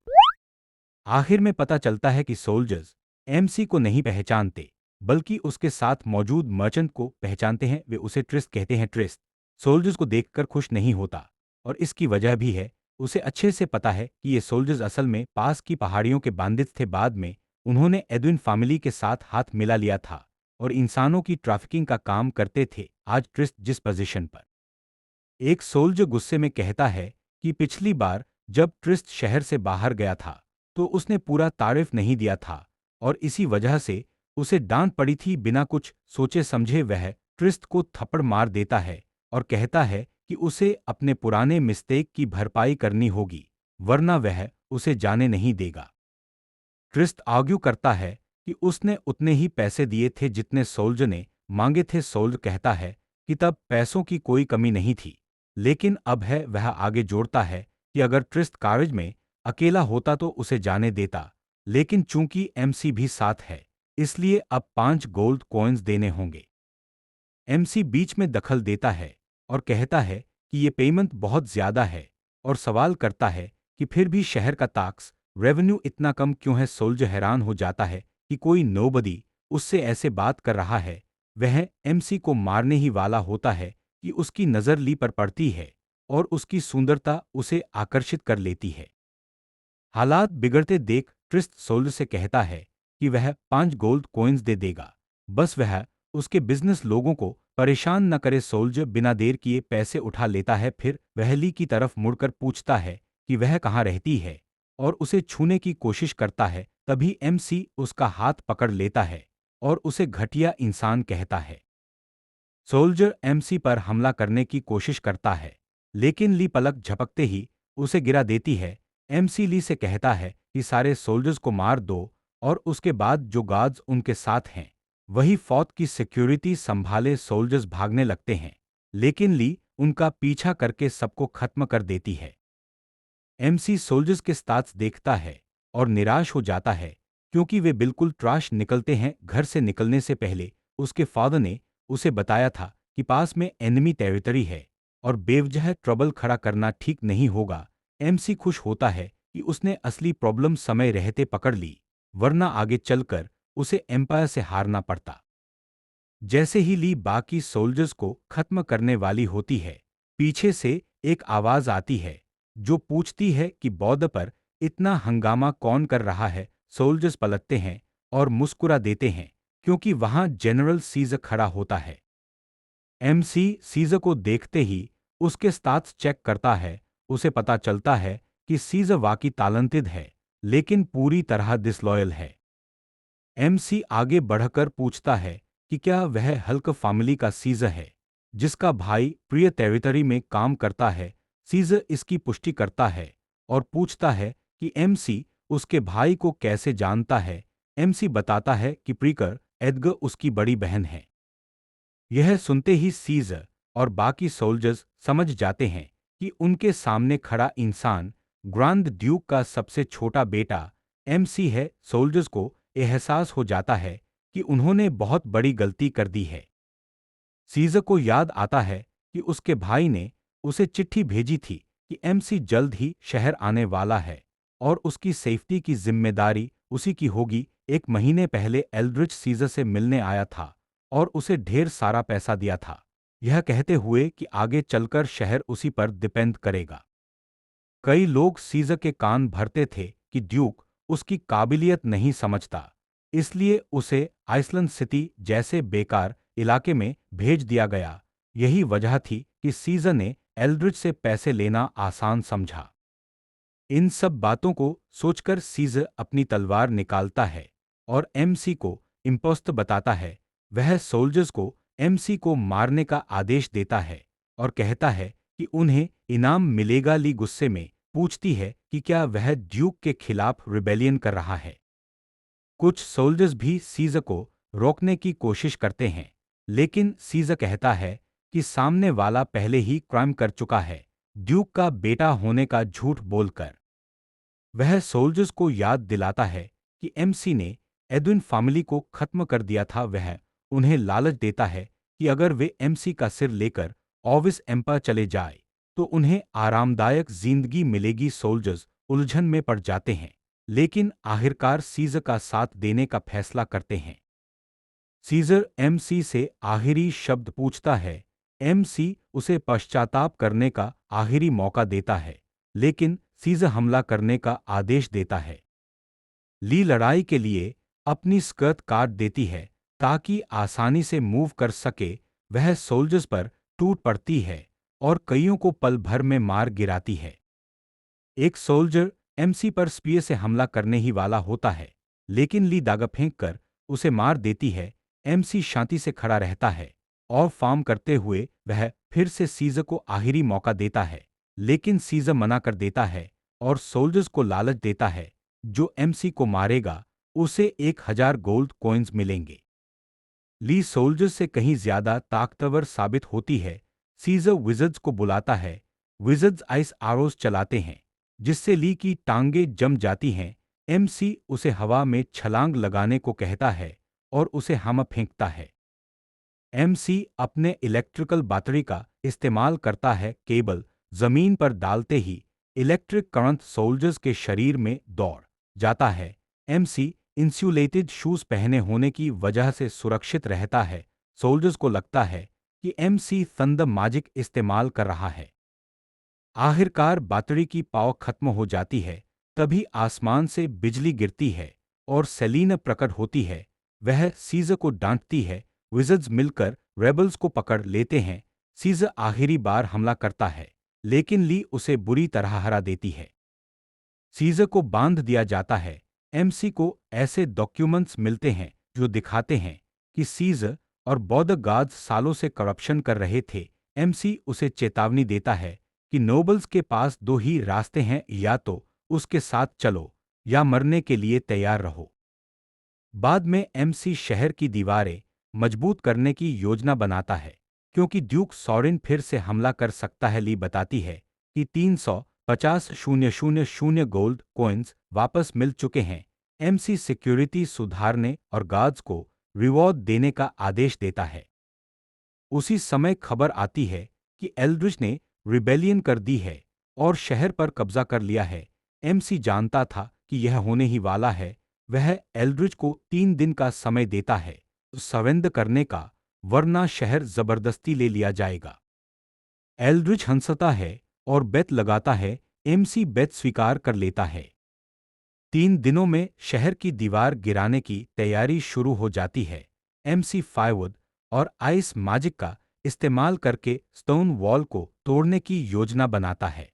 आखिर में पता चलता है कि सोल्जर्स एमसी को नहीं पहचानते, बल्कि उसके साथ मौजूद मर्चेंट को पहचानते हैं। वे उसे ट्रिस्ट कहते हैं। ट्रिस्ट सोल्जर्स को देखकर खुश नहीं होता, और इसकी वजह भी है। उसे अच्छे से पता है कि ये सोल्जर्स असल में पास की पहाड़ियों के बांडिट्स थे। बाद में उन्होंने एडविन फैमिली के साथ हाथ मिला लिया था और इंसानों की ट्रैफिकिंग का काम करते थे। आज ट्रिस्ट जिस पोजीशन पर, एक सोल्जर गुस्से में कहता है कि पिछली बार जब ट्रिस्ट शहर से बाहर गया था तो उसने पूरा तारीफ नहीं दिया था और इसी वजह से उसे डांट पड़ी थी। बिना कुछ सोचे समझे वह ट्रिस्ट को थप्पड़ मार देता है और कहता है कि उसे अपने पुराने मिस्टेक की भरपाई करनी होगी, वरना वह उसे जाने नहीं देगा। ट्रिस्ट आर्ग्यू करता है कि उसने उतने ही पैसे दिए थे जितने सोल्जर ने मांगे थे। सोल्जर कहता है कि तब पैसों की कोई कमी नहीं थी, लेकिन अब है। वह आगे जोड़ता है कि अगर ट्रिस्ट कारज में अकेला होता तो उसे जाने देता, लेकिन चूंकि एमसी भी साथ है, इसलिए अब 5 गोल्ड कॉइन्स देने होंगे। एमसी बीच में दखल देता है और कहता है कि ये पेमेंट बहुत ज्यादा है, और सवाल करता है कि फिर भी शहर का टैक्स रेवेन्यू इतना कम क्यों है। सोल्जर हैरान हो जाता है कि कोई नोबडी उससे ऐसे बात कर रहा है। वह एमसी को मारने ही वाला होता है कि उसकी नज़र ली पर पड़ती है और उसकी सुंदरता उसे आकर्षित कर लेती है। हालात बिगड़ते देख ट्रिस्ट सोल्जर से कहता है कि वह 5 गोल्ड कॉइन्स दे देगा, बस वह उसके बिजनेस लोगों को परेशान न करे। सोल्जर बिना देर किए पैसे उठा लेता है। फिर वह ली की तरफ मुड़कर पूछता है कि वह कहाँ रहती है और उसे छूने की कोशिश करता है। तभी एमसी उसका हाथ पकड़ लेता है और उसे घटिया इंसान कहता है। सोल्जर एमसी पर हमला करने की कोशिश करता है, लेकिन ली पलक झपकते ही उसे गिरा देती है। एमसी ली से कहता है कि सारे सोल्जर्स को मार दो और उसके बाद जो गार्ड्स उनके साथ हैं वही फौज की सिक्योरिटी संभाले। सोल्जर्स भागने लगते हैं, लेकिन ली उनका पीछा करके सबको खत्म कर देती है। एमसी सोल्जर्स के स्टाट्स देखता है और निराश हो जाता है, क्योंकि वे बिल्कुल ट्रैश निकलते हैं। घर से निकलने से पहले उसके फादर ने उसे बताया था कि पास में एनिमी टेरिटरी है और बेवजह ट्रबल खड़ा करना ठीक नहीं होगा। एमसी खुश होता है कि उसने असली प्रॉब्लम समय रहते पकड़ ली, वरना आगे चलकर उसे एम्पायर से हारना पड़ता। जैसे ही ली बाकी सोल्जर्स को खत्म करने वाली होती है, पीछे से एक आवाज आती है जो पूछती है कि बॉर्डर पर इतना हंगामा कौन कर रहा है। सोल्जर्स पलटते हैं और मुस्कुरा देते हैं, क्योंकि वहां जनरल सीजर खड़ा होता है। एमसी सीजर को देखते ही उसके स्टाट्स चेक करता है। उसे पता चलता है कि सीजर वाकई टैलेंटेड है, लेकिन पूरी तरह डिसलॉयल है। एमसी आगे बढ़कर पूछता है कि क्या वह हल्क फैमिली का सीजर है, जिसका भाई प्रिय टेरिटरी में काम करता है। सीजर इसकी पुष्टि करता है और पूछता है कि एमसी उसके भाई को कैसे जानता है। एमसी बताता है कि प्रीकर एडगर उसकी बड़ी बहन है। यह सुनते ही सीजर और बाकी सोल्जर्स समझ जाते हैं कि उनके सामने खड़ा इंसान ग्रांड ड्यूक का सबसे छोटा बेटा एमसी है। सोल्जर्स को एहसास हो जाता है कि उन्होंने बहुत बड़ी गलती कर दी है। सीजर को याद आता है कि उसके भाई ने उसे चिट्ठी भेजी थी कि एमसी जल्द ही शहर आने वाला है और उसकी सेफ्टी की जिम्मेदारी उसी की होगी। 1 महीने पहले एल्ड्रिच सीजर से मिलने आया था और उसे ढेर सारा पैसा दिया था। यह कहते हुए कि आगे चलकर शहर उसी पर डिपेंड करेगा। कई लोग सीजर के कान भरते थे कि ड्यूक उसकी काबिलियत नहीं समझता, इसलिए उसे आइसलैंड सिटी जैसे बेकार इलाके में भेज दिया गया। यही वजह थी कि सीजर ने एल्ड्रिच से पैसे लेना आसान समझा। इन सब बातों को सोचकर सीजर अपनी तलवार निकालता है और एमसी को इम्पोस्टर बताता है। वह सोल्जर्स को एमसी को मारने का आदेश देता है और कहता है कि उन्हें इनाम मिलेगा। ली गुस्से में पूछती है कि क्या वह ड्यूक के खिलाफ रिबेलियन कर रहा है। कुछ सोल्जर्स भी सीजर को रोकने की कोशिश करते हैं, लेकिन सीजर कहता है कि सामने वाला पहले ही क्राइम कर चुका है, ड्यूक का बेटा होने का झूठ बोलकर। वह सोल्जर्स को याद दिलाता है कि एमसी ने एडविन फैमिली को खत्म कर दिया था। वह उन्हें लालच देता है कि अगर वे एमसी का सिर लेकर ऑविस एम्पायर चले जाए तो उन्हें आरामदायक जिंदगी मिलेगी। सोल्जर्स उलझन में पड़ जाते हैं, लेकिन आखिरकार सीजर का साथ देने का फैसला करते हैं। सीजर एमसी से आखिरी शब्द पूछता है। एमसी उसे पश्चाताप करने का आखिरी मौका देता है, लेकिन सीजर हमला करने का आदेश देता है। ली लड़ाई के लिए अपनी स्कर्ट काट देती है ताकि आसानी से मूव कर सके। वह सोल्जर्स पर टूट पड़ती है और कईयों को पल भर में मार गिराती है। एक सोल्जर एमसी पर स्पीयर से हमला करने ही वाला होता है, लेकिन ली दागा फेंक कर उसे मार देती है। एमसी शांति से खड़ा रहता है और फार्म करते हुए वह फिर से सीजर को आखिरी मौका देता है, लेकिन सीजर मना कर देता है और सोल्जर्स को लालच देता है जो एमसी को मारेगा उसे 1000 गोल्ड कॉइन्स मिलेंगे। ली सोल्जर्स से कहीं ज्यादा ताकतवर साबित होती है। सीजर विज़र्ड्स को बुलाता है। विज़र्ड्स आइस आरोज चलाते हैं जिससे ली की टांगें जम जाती हैं। एमसी उसे हवा में छलांग लगाने को कहता है और उसे हम फेंकता है। एमसी अपने इलेक्ट्रिकल बैटरी का इस्तेमाल करता है। केबल जमीन पर डालते ही इलेक्ट्रिक करंट सोल्जर्स के शरीर में दौड़ जाता है। एमसी इंसुलेटेड शूज पहने होने की वजह से सुरक्षित रहता है। सोल्जर्स को लगता है कि एमसी थंडर मैजिक इस्तेमाल कर रहा है। आखिरकार बैटरी की पावर खत्म हो जाती है। तभी आसमान से बिजली गिरती है और सेलिना प्रकट होती है। वह सीजर को डांटती है। विज़र्ड्स मिलकर रेबल्स को पकड़ लेते हैं। सीजर आखिरी बार हमला करता है, लेकिन ली उसे बुरी तरह हरा देती है। सीजर को बांध दिया जाता है। एमसी को ऐसे डॉक्यूमेंट्स मिलते हैं जो दिखाते हैं कि सीजर और बौद्ध गार्ड्स सालों से करप्शन कर रहे थे। एमसी उसे चेतावनी देता है कि नोबल्स के पास दो ही रास्ते हैं, या तो उसके साथ चलो या मरने के लिए तैयार रहो। बाद में एमसी शहर की दीवारें मजबूत करने की योजना बनाता है क्योंकि ड्यूक सॉरेन फिर से हमला कर सकता है। ली बताती है कि 350,000 गोल्ड कॉइन्स वापस मिल चुके हैं। एमसी सिक्योरिटी सुधारने और गार्ड्स को रिवॉर्ड देने का आदेश देता है। उसी समय खबर आती है कि एल्ड्रिच ने रिबेलियन कर दी है और शहर पर कब्जा कर लिया है। एमसी जानता था कि यह होने ही वाला है। वह एल्ड्रिच को 3 दिन का समय देता है सरेंडर करने का, वरना शहर जबरदस्ती ले लिया जाएगा। एल्ड्रिच हंसता है और बेट लगाता है। एमसी बेट स्वीकार कर लेता है। 3 दिनों में शहर की दीवार गिराने की तैयारी शुरू हो जाती है। एमसी फायरवुड और आइस मैजिक का इस्तेमाल करके स्टोन वॉल को तोड़ने की योजना बनाता है।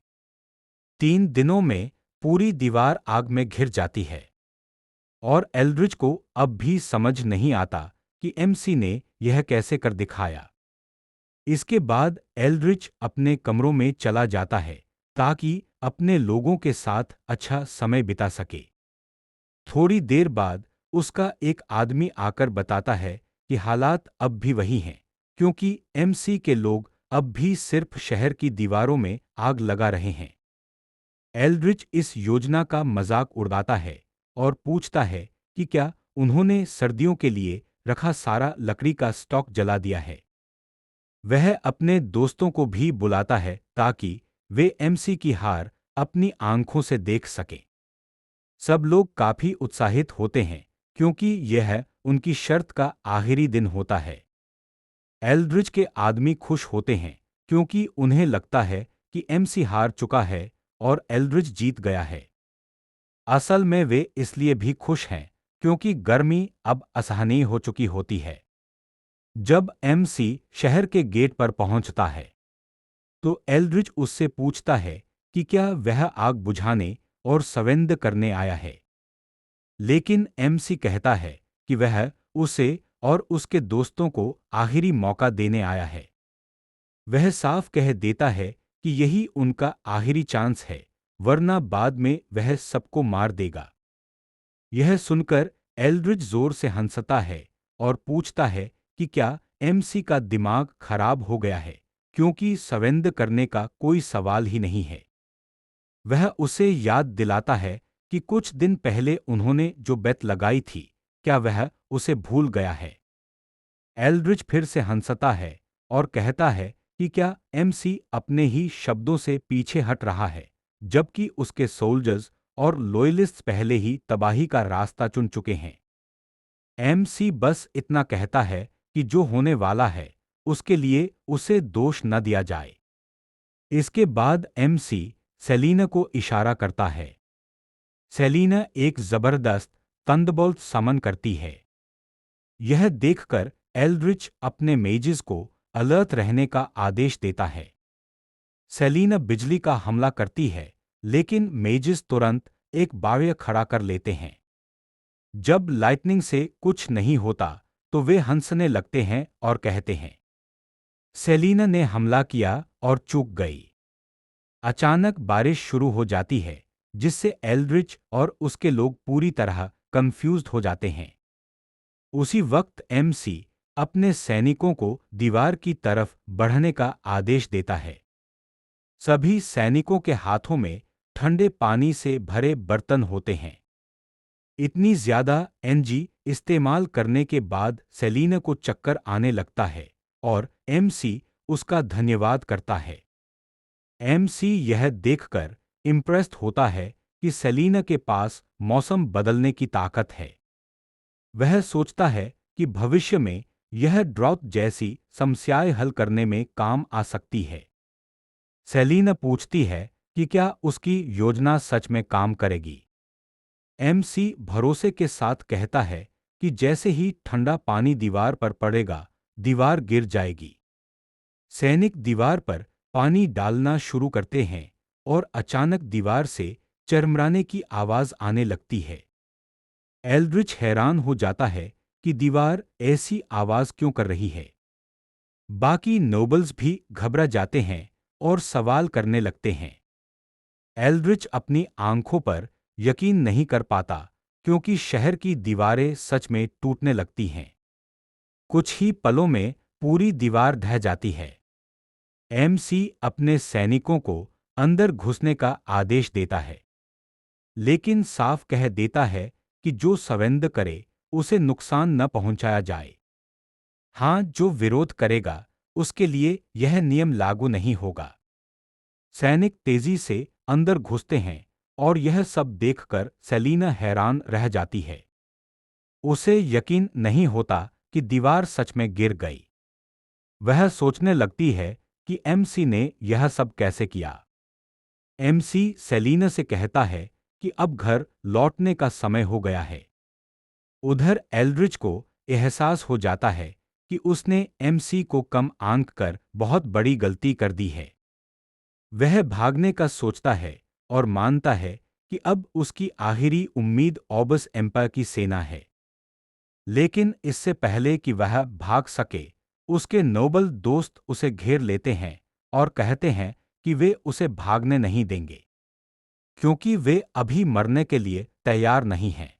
3 दिनों में पूरी दीवार आग में घिर जाती है और एल्ड्रिच को अब भी समझ नहीं आता कि एमसी ने यह कैसे कर दिखाया। इसके बाद एल्ड्रिच अपने कमरों में चला जाता है ताकि अपने लोगों के साथ अच्छा समय बिता सके। थोड़ी देर बाद उसका एक आदमी आकर बताता है कि हालात अब भी वही हैं, क्योंकि एमसी के लोग अब भी सिर्फ शहर की दीवारों में आग लगा रहे हैं। एल्ड्रिच इस योजना का मजाक उड़ाता है और पूछता है कि क्या उन्होंने सर्दियों के लिए रखा सारा लकड़ी का स्टॉक जला दिया है। वह अपने दोस्तों को भी बुलाता है ताकि वे एमसी की हार अपनी आंखों से देख सकें। सब लोग काफी उत्साहित होते हैं क्योंकि यह उनकी शर्त का आखिरी दिन होता है। एल्ड्रिच के आदमी खुश होते हैं क्योंकि उन्हें लगता है कि एमसी हार चुका है और एल्ड्रिच जीत गया है। असल में वे इसलिए भी खुश हैं क्योंकि गर्मी अब असहनीय हो चुकी होती है। जब एमसी शहर के गेट पर पहुंचता है तो एल्ड्रिच उससे पूछता है कि क्या वह आग बुझाने और संवेद करने आया है, लेकिन एमसी कहता है कि वह उसे और उसके दोस्तों को आखिरी मौका देने आया है। वह साफ कह देता है कि यही उनका आखिरी चांस है, वरना बाद में वह सबको मार देगा। यह सुनकर एल्ड्रिच जोर से हंसता है और पूछता है कि क्या एमसी का दिमाग खराब हो गया है, क्योंकि संवेद करने का कोई सवाल ही नहीं है। वह उसे याद दिलाता है कि कुछ दिन पहले उन्होंने जो बेट लगाई थी, क्या वह उसे भूल गया है। एल्ड्रिच फिर से हंसता है और कहता है कि क्या एमसी अपने ही शब्दों से पीछे हट रहा है, जबकि उसके सोल्जर्स और लॉयलिस्ट्स पहले ही तबाही का रास्ता चुन चुके हैं। एमसी बस इतना कहता है कि जो होने वाला है उसके लिए उसे दोष न दिया जाए। इसके बाद एमसी सेलिना को इशारा करता है। सेलिना एक जबरदस्त थंडरबोल्ट समन करती है। यह देखकर एल्ड्रिच अपने मेजेस को अलर्ट रहने का आदेश देता है। सेलिना बिजली का हमला करती है, लेकिन मेजेस तुरंत एक बावय खड़ा कर लेते हैं। जब लाइटनिंग से कुछ नहीं होता तो वे हंसने लगते हैं और कहते हैं, सेलिना ने हमला किया और चूक गई। अचानक बारिश शुरू हो जाती है, जिससे एल्ड्रिच और उसके लोग पूरी तरह कंफ्यूज्ड हो जाते हैं। उसी वक्त एमसी अपने सैनिकों को दीवार की तरफ बढ़ने का आदेश देता है। सभी सैनिकों के हाथों में ठंडे पानी से भरे बर्तन होते हैं। इतनी ज्यादा एनर्जी इस्तेमाल करने के बाद सेलिना को चक्कर आने लगता है और एमसी उसका धन्यवाद करता है। एमसी यह देखकर इम्प्रेस्ड होता है कि सेलिना के पास मौसम बदलने की ताकत है। वह सोचता है कि भविष्य में यह ड्राउट जैसी समस्याएं हल करने में काम आ सकती है। सेलिना पूछती है कि क्या उसकी योजना सच में काम करेगी। एमसी भरोसे के साथ कहता है कि जैसे ही ठंडा पानी दीवार पर पड़ेगा, दीवार गिर जाएगी। सैनिक दीवार पर पानी डालना शुरू करते हैं और अचानक दीवार से चरमराने की आवाज आने लगती है। एल्ड्रिच हैरान हो जाता है कि दीवार ऐसी आवाज क्यों कर रही है। बाकी नोबल्स भी घबरा जाते हैं और सवाल करने लगते हैं। एल्ड्रिच अपनी आंखों पर यकीन नहीं कर पाता, क्योंकि शहर की दीवारें सच में टूटने लगती हैं। कुछ ही पलों में पूरी दीवार ढह जाती है। एमसी अपने सैनिकों को अंदर घुसने का आदेश देता है, लेकिन साफ कह देता है कि जो संवेद करे उसे नुकसान न पहुंचाया जाए। हाँ, जो विरोध करेगा उसके लिए यह नियम लागू नहीं होगा। सैनिक तेजी से अंदर घुसते हैं और यह सब देखकर सेलिना हैरान रह जाती है। उसे यकीन नहीं होता कि दीवार सच में गिर गई। वह सोचने लगती है कि एमसी ने यह सब कैसे किया। एमसी सेलिना से कहता है कि अब घर लौटने का समय हो गया है। उधर एल्ड्रिच को एहसास हो जाता है कि उसने एमसी को कम आंक कर बहुत बड़ी गलती कर दी है। वह भागने का सोचता है और मानता है कि अब उसकी आखिरी उम्मीद ऑबस एम्पायर की सेना है। लेकिन इससे पहले कि वह भाग सके, उसके नोबल दोस्त उसे घेर लेते हैं और कहते हैं कि वे उसे भागने नहीं देंगे, क्योंकि वे अभी मरने के लिए तैयार नहीं हैं।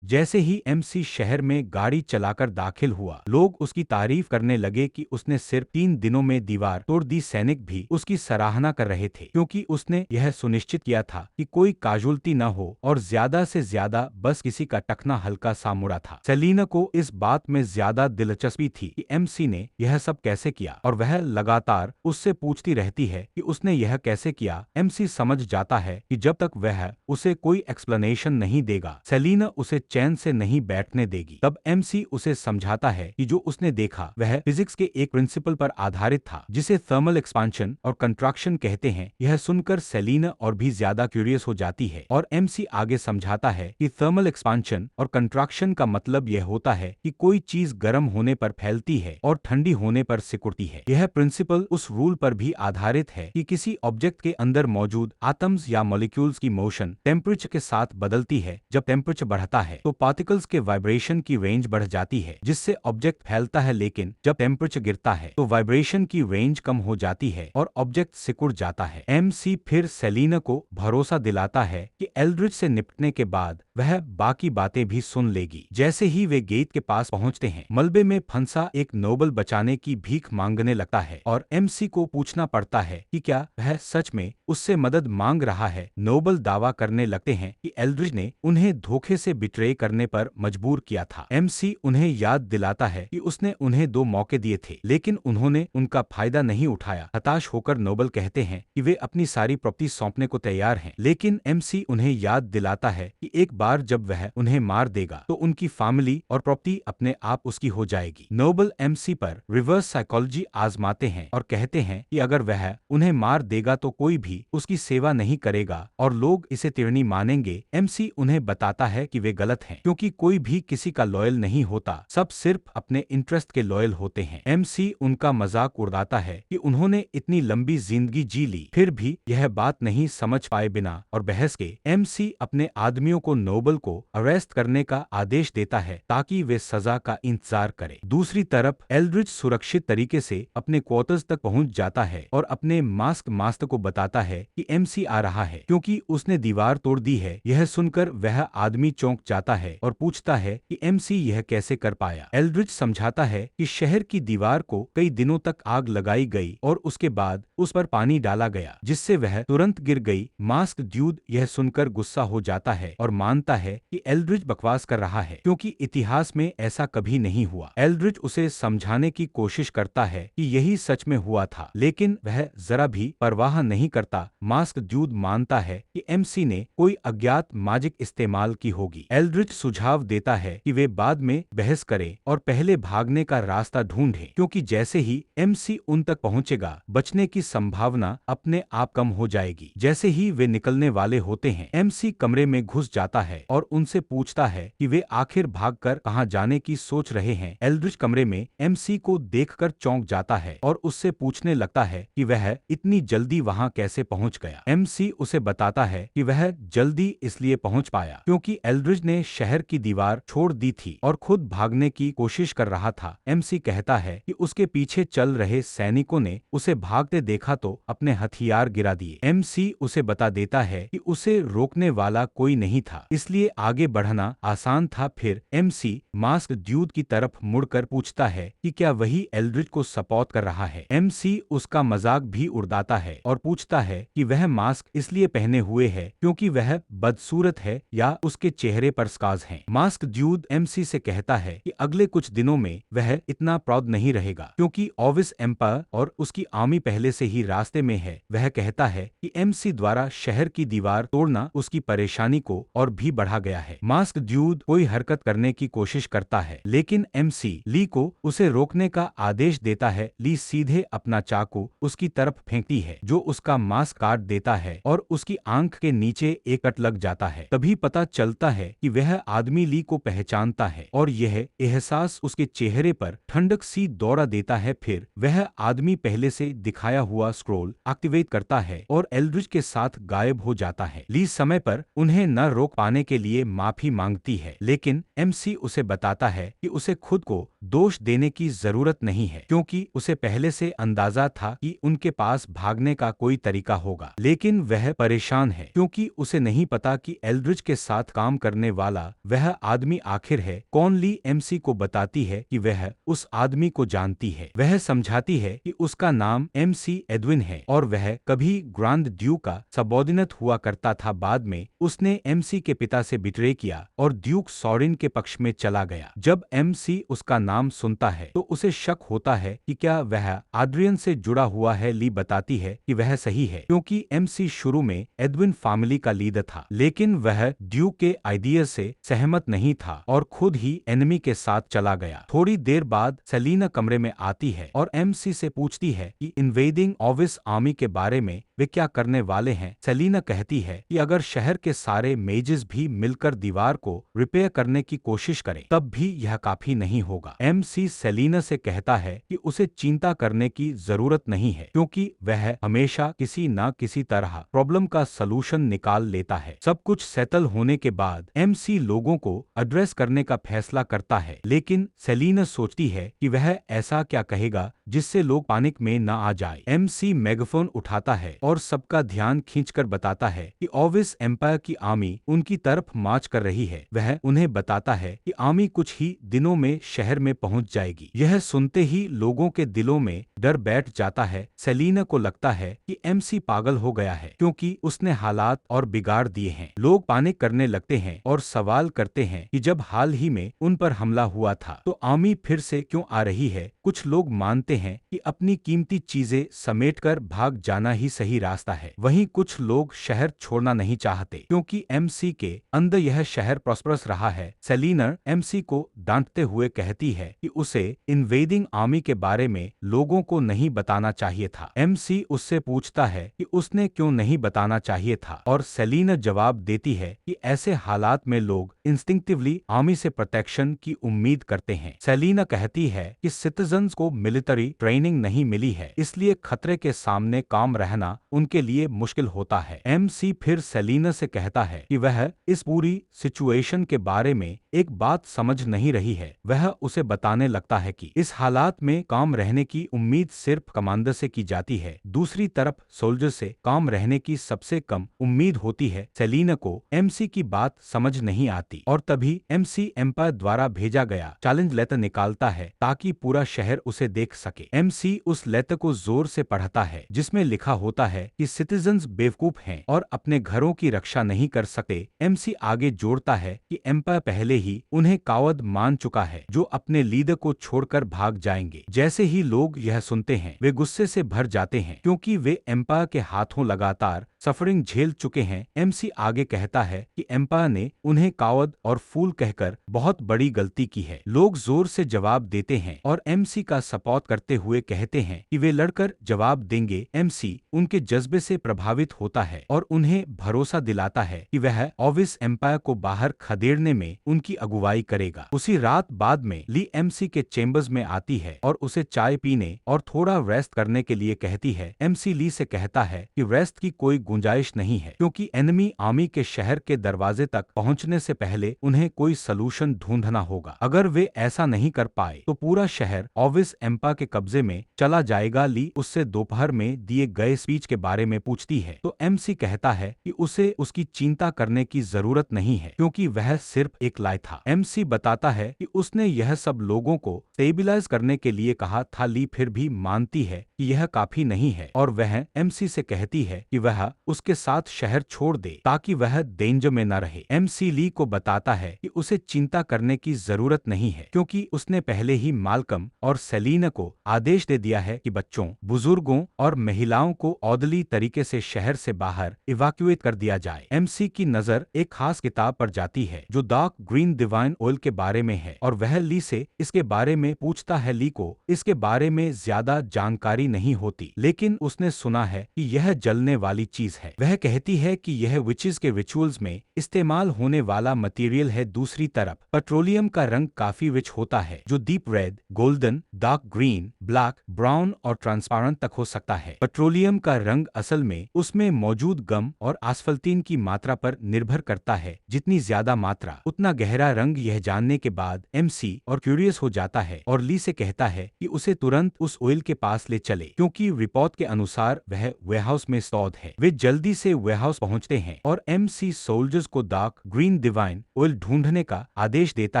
जैसे ही एमसी शहर में गाड़ी चलाकर दाखिल हुआ, लोग उसकी तारीफ करने लगे कि उसने सिर्फ 3 दिनों में दीवार तोड़ दी। सैनिक भी उसकी सराहना कर रहे थे, क्योंकि उसने यह सुनिश्चित किया था कि कोई काजुल्टी न हो और ज्यादा से ज्यादा बस किसी का टखना हल्का सा मुड़ा था। सेलिना को इस बात में ज्यादा दिलचस्पी थी कि एमसी ने यह सब कैसे किया, और वह लगातार उससे पूछती रहती है कि उसने यह कैसे किया। एमसी समझ जाता है कि जब तक वह उसे कोई एक्सप्लेनेशन नहीं देगा, सेलिना उसे चैन से नहीं बैठने देगी। तब एमसी उसे समझाता है कि जो उसने देखा वह फिजिक्स के एक प्रिंसिपल पर आधारित था जिसे थर्मल एक्सपांशन और कंट्रैक्शन कहते हैं। यह सुनकर सेलिना और भी ज्यादा क्यूरियस हो जाती है और एमसी आगे समझाता है कि थर्मल एक्सपांशन और कंट्रैक्शन का मतलब यह होता है कि कोई चीज गर्म होने पर फैलती है और ठंडी होने पर सिकुड़ती है। यह प्रिंसिपल उस रूल पर भी आधारित है कि किसी ऑब्जेक्ट के अंदर मौजूद एटम्स या मॉलिक्यूल्स की मोशन टेम्परेचर के साथ बदलती है। जब टेम्परेचर बढ़ता है तो पार्टिकल्स के वाइब्रेशन की रेंज बढ़ जाती है जिससे ऑब्जेक्ट फैलता है, लेकिन जब टेम्परेचर गिरता है तो वाइब्रेशन की रेंज कम हो जाती है और ऑब्जेक्ट सिकुड़ जाता है। एमसी फिर सेलिना को भरोसा दिलाता है कि एल्ड्रिच से निपटने के बाद वह बाकी बातें भी सुन लेगी। जैसे ही वे गेट के पास पहुंचते हैं, मलबे में फंसा एक नोबल बचाने की भीख मांगने लगता है और एमसी को पूछना पड़ता है कि क्या वह सच में उससे मदद मांग रहा है। नोबल दावा करने लगते हैं कि एल्ड्रिच ने उन्हें धोखे से बिट्रे करने पर मजबूर किया था। एमसी उन्हें याद दिलाता है कि उसने उन्हें 2 मौके दिए थे लेकिन उन्होंने उनका फायदा नहीं उठाया। हताश होकर नोबल कहते हैं कि वे अपनी सारी प्रॉपर्टी सौंपने को तैयार हैं, लेकिन एमसी उन्हें याद दिलाता है कि एक बार जब वह उन्हें मार देगा तो उनकी फैमिली और प्रॉपर्टी अपने आप उसकी हो जाएगी। नोबल एमसी पर रिवर्स साइकोलॉजी आजमाते हैं और कहते हैं कि अगर वह उन्हें मार देगा तो कोई भी उसकी सेवा नहीं करेगा और लोग इसे तिरनी मानेंगे। एमसी उन्हें बताता है कि वे गलत हैं क्योंकि कोई भी किसी का लॉयल नहीं होता, सब सिर्फ अपने इंटरेस्ट के लॉयल होते हैं। एमसी उनका मजाक उड़ाता है कि उन्होंने इतनी लंबी जिंदगी जी ली फिर भी यह बात नहीं समझ पाए। बिना और बहस के एमसी अपने आदमियों को नोबल को अरेस्ट करने का आदेश देता है ताकि वे सजा का इंतजार करें। दूसरी तरफ एल्ड्रिच सुरक्षित तरीके से अपने क्वार्टर्स तक पहुंच जाता है और अपने मास्क मास्टर को बताता है कि एमसी आ रहा है क्योंकि उसने दीवार तोड़ दी है। यह सुनकर वह आदमी चौंक जाता है और पूछता है कि एमसी यह कैसे कर पाया। एल्ड्रिच समझाता है कि शहर की दीवार को कई दिनों तक आग लगाई गई और उसके बाद उस पर पानी डाला गया जिससे वह तुरंत गिर गई। मास्क ड्यूड यह सुनकर गुस्सा हो जाता है और मानता है कि एल्ड्रिच बकवास कर रहा है क्योंकि इतिहास में ऐसा कभी नहीं हुआ। एल्ड्रिच उसे समझाने की कोशिश करता है कि यही सच में हुआ था, लेकिन वह जरा भी परवाह नहीं करता। मास्क ड्यूड मानता है कि एमसी ने कोई अज्ञात मैजिक इस्तेमाल की होगी। एल्ड्रिच सुझाव देता है कि वे बाद में बहस करें और पहले भागने का रास्ता ढूंढें क्योंकि जैसे ही एमसी उन तक पहुंचेगा बचने की संभावना अपने आप कम हो जाएगी। जैसे ही वे निकलने वाले होते हैं, एमसी कमरे में घुस जाता है और उनसे पूछता है कि वे आखिर भागकर कहां जाने की सोच रहे हैं। एल्ड्रिच कमरे में एमसी को देखकर चौंक जाता है और उससे पूछने लगता है कि वह इतनी जल्दी वहां कैसे पहुंच गया। एमसी उसे बताता है कि वह जल्दी इसलिए पहुंच पाया क्योंकि एल्ड्रिच ने शहर की दीवार छोड़ दी थी और खुद भागने की कोशिश कर रहा था। एमसी कहता है कि उसके पीछे चल रहे सैनिकों ने उसे भागते देखा तो अपने हथियार गिरा दिए। एमसी उसे बता देता है कि उसे रोकने वाला कोई नहीं था, इसलिए आगे बढ़ना आसान था। फिर एमसी मास्क ड्यूड की तरफ मुड़कर पूछता है कि क्या वही एल्ड्रिच को सपोर्ट कर रहा है। एमसी उसका मजाक भी उड़ाता है और पूछता है कि वह मास्क इसलिए पहने हुए है क्योंकि वह बदसूरत है या उसके चेहरे पर स्कार्स हैं। मास्क ड्यूड एमसी से कहता है कि अगले कुछ दिनों में वह इतना प्राउड नहीं रहेगा क्योंकि ऑविस एम्पायर और उसकी आर्मी पहले से ही रास्ते में है। वह कहता है कि एमसी द्वारा शहर की दीवार तोड़ना उसकी परेशानी को और भी बढ़ा गया है। मास्क ड्यूड कोई हरकत करने की कोशिश करता है लेकिन एमसी ली को उसे रोकने का आदेश देता है। ली सीधे अपना चाकू उसकी तरफ फेंकती है जो उसका मास्क काट देता है और उसकी आंख के नीचे एक कट लग जाता है। तभी पता चलता है कि वह आदमी ली को पहचानता है और यह एहसास उसके चेहरे पर ठंडक सी दौड़ा देता है। फिर वह आदमी पहले से दिखाया हुआ स्क्रोल एक्टिवेट करता है और एल्ड्रिच के साथ गायब हो जाता है। ली समय पर उन्हें न रोक पाने के लिए माफी मांगती है लेकिन एमसी उसे बताता है कि उसे खुद को दोष देने की जरूरत नहीं है क्योंकि उसे पहले से अंदाजा था कि उनके पास भागने का कोई तरीका होगा। लेकिन वह परेशान है क्योंकि उसे नहीं पता कि एल्ड्रिच के साथ काम करने वाला वह आदमी आखिर है कौन। ली एमसी को बताती है कि वह उस आदमी को जानती है। वह समझाती है कि उसका नाम एमसी एडविन है और वह कभी ग्रांड ड्यूक का सबऑर्डिनेट हुआ करता था। बाद में उसने एमसी के पिता से बिट्रे किया और ड्यूक सॉरिन के पक्ष में चला गया। जब एमसी उसका नाम नाम सुनता है तो उसे शक होता है कि क्या वह एड्रियन से जुड़ा हुआ है। ली बताती है कि वह सही है क्योंकि एमसी शुरू में एडविन फैमिली का लीडर था, लेकिन वह ड्यूक के आइडिया से सहमत नहीं था और खुद ही एनिमी के साथ चला गया। थोड़ी देर बाद सेलिना कमरे में आती है और एमसी से पूछती है कि इन्वेडिंग ऑविस आर्मी के बारे में वे क्या करने वाले हैं। सेलिना कहती है कि अगर शहर के सारे मेजेस भी मिलकर दीवार को रिपेयर करने की कोशिश करें तब भी यह काफी नहीं होगा। एमसी सेलिना से कहता है कि उसे चिंता करने की जरूरत नहीं है क्योंकि वह हमेशा किसी न किसी तरह प्रॉब्लम का सलूशन निकाल लेता है। सब कुछ सेटल होने के बाद एमसी लोगों को एड्रेस करने का फैसला करता है, लेकिन सेलिना सोचती है कि वह ऐसा क्या कहेगा जिससे लोग पैनिक में न आ जाए। एमसी मेगाफोन उठाता है और सबका ध्यान खींचकर बताता है कि ऑविस एम्पायर की आर्मी उनकी तरफ मार्च कर रही है। वह उन्हें बताता है कि आर्मी कुछ ही दिनों में शहर में पहुंच जाएगी। यह सुनते ही लोगों के दिलों में डर बैठ जाता है। सेलिना को लगता है कि एमसी पागल हो गया है क्योंकि उसने हालात और बिगाड़ दिए हैं। लोग पैनिक करने लगते हैं और सवाल करते हैं कि जब हाल ही में उन पर हमला हुआ था तो आर्मी फिर से क्यों आ रही है। कुछ लोग मानते हैं कि अपनी कीमती चीजें समेटकर भाग जाना ही सही रास्ता है। वहीं कुछ लोग शहर छोड़ना नहीं चाहते क्योंकि एमसी के अंदर यह शहर प्रॉस्परस रहा है। सेलिना एमसी को डांटते हुए कहती है कि उसे इन्वेडिंग आर्मी के बारे में लोगों को नहीं बताना चाहिए था। एमसी उससे पूछता है कि उसने क्यों नहीं बताना चाहिए था और सेलिना जवाब देती है कि ऐसे हालात में लोग इंस्टिंक्टिवली आर्मी से प्रोटेक्शन की उम्मीद करते हैं। सेलिना कहती है कि सिटीजन्स को मिलिट्री ट्रेनिंग नहीं मिली है, इसलिए खतरे के सामने काम रहना उनके लिए मुश्किल होता है। एमसी फिर सेलिना से कहता है कि वह इस पूरी सिचुएशन के बारे में एक बात समझ नहीं रही है। वह उसे बताने लगता है कि इस हालात में काम रहने की उम्मीद सिर्फ कमांडर से की जाती है, दूसरी तरफ सोल्जर से काम रहने की सबसे कम उम्मीद होती है। सेलिना को एमसी की बात समझ नहीं आती और तभी एमसी एम्पायर द्वारा भेजा गया चैलेंज लेटर निकालता है ताकि पूरा शहर उसे देख सके। एमसी उस लेटर को जोर से पढ़ता है जिसमें लिखा होता है कि सिटीजन्स बेवकूफ हैं और अपने घरों की रक्षा नहीं कर सकते। एमसी आगे जोड़ता है कि एम्पायर पहले ही उन्हें कावद मान चुका है जो अपने लीडर को छोड़कर भाग जाएंगे। जैसे ही लोग यह सुनते हैं वे गुस्से से भर जाते हैं क्योंकि वे एम्पायर के हाथों लगातार सफरिंग झेल चुके हैं। एमसी आगे कहता है कि एम्पायर ने उन्हें कावद और फूल कहकर बहुत बड़ी गलती की है। लोग जोर से जवाब देते हैं और एमसी का सपोर्ट करते हुए कहते हैं कि वे लड़कर जवाब देंगे। एमसी उनके जज्बे से प्रभावित होता है और उन्हें भरोसा दिलाता है कि वह ऑविस एम्पायर को बाहर खदेड़ने में उनकी अगुवाई करेगा। उसी रात बाद में ली एमसी के चेम्बर्स में आती है और उसे चाय पीने और थोड़ा रेस्ट करने के लिए कहती है। एमसी ली से कहता है कि रेस्ट की कोई गुंजाइश नहीं है क्योंकि एनिमी आर्मी के शहर के दरवाजे तक पहुंचने से पहले उन्हें कोई सलूशन ढूंढना होगा। अगर वे ऐसा नहीं कर पाए तो पूरा शहर ऑविस एम्पायर के कब्जे में चला जाएगा। ली उससे दोपहर में दिए गए स्पीच के बारे में पूछती है तो एमसी कहता है कि उसे उसकी चिंता करने की जरूरत नहीं है क्योंकि वह सिर्फ एक लाई था। एमसी बताता है कि उसने यह सब लोगों को स्टेबिलाइज करने के लिए कहा था। ली फिर भी मानती है कि यह काफी नहीं है और वह एमसी से कहती है कि वह उसके साथ शहर छोड़ दे ताकि वह डेंजर में न रहे। एमसी ली को बताता है कि उसे चिंता करने की जरूरत नहीं है क्योंकि उसने पहले ही मालकम और सेलिना को आदेश दे दिया है कि बच्चों, बुजुर्गों और महिलाओं को ऑर्डरली तरीके से शहर से बाहर इवैक्यूएट कर दिया जाए। एमसी की नजर एक खास किताब पर जाती है जो डार्क ग्रीन डिवाइन ऑयल के बारे में है और वह ली से इसके बारे में पूछता है। ली को इसके बारे में ज्यादा जानकारी नहीं होती, लेकिन उसने सुना है कि यह जलने वाली चीज है। वह कहती है कि यह विचेस के रिचुअल्स में इस्तेमाल होने वाला मटेरियल है। दूसरी तरफ पेट्रोलियम का रंग काफी रिच होता है जो deep red, golden, dark green, black, brown और ट्रांसपेरेंट तक हो सकता है। पेट्रोलियम का रंग असल में उसमें मौजूद गम और आस्फल्टीन की मात्रा पर निर्भर करता है। जितनी ज्यादा मात्रा उतना गहरा रंग। यह जानने के बाद एमसी और क्यूरियस हो जाता है और ली से कहता है कि उसे तुरंत उस ऑयल के पास ले चले क्योंकि रिपोर्ट के अनुसार वह वेयरहाउस में स्टोर्ड है। वे जल्दी से वेयरहाउस पहुंचते हैं और एमसी सोल्जर्स को डार्क ग्रीन डिवाइन ऑयल ढूंढने का आदेश देता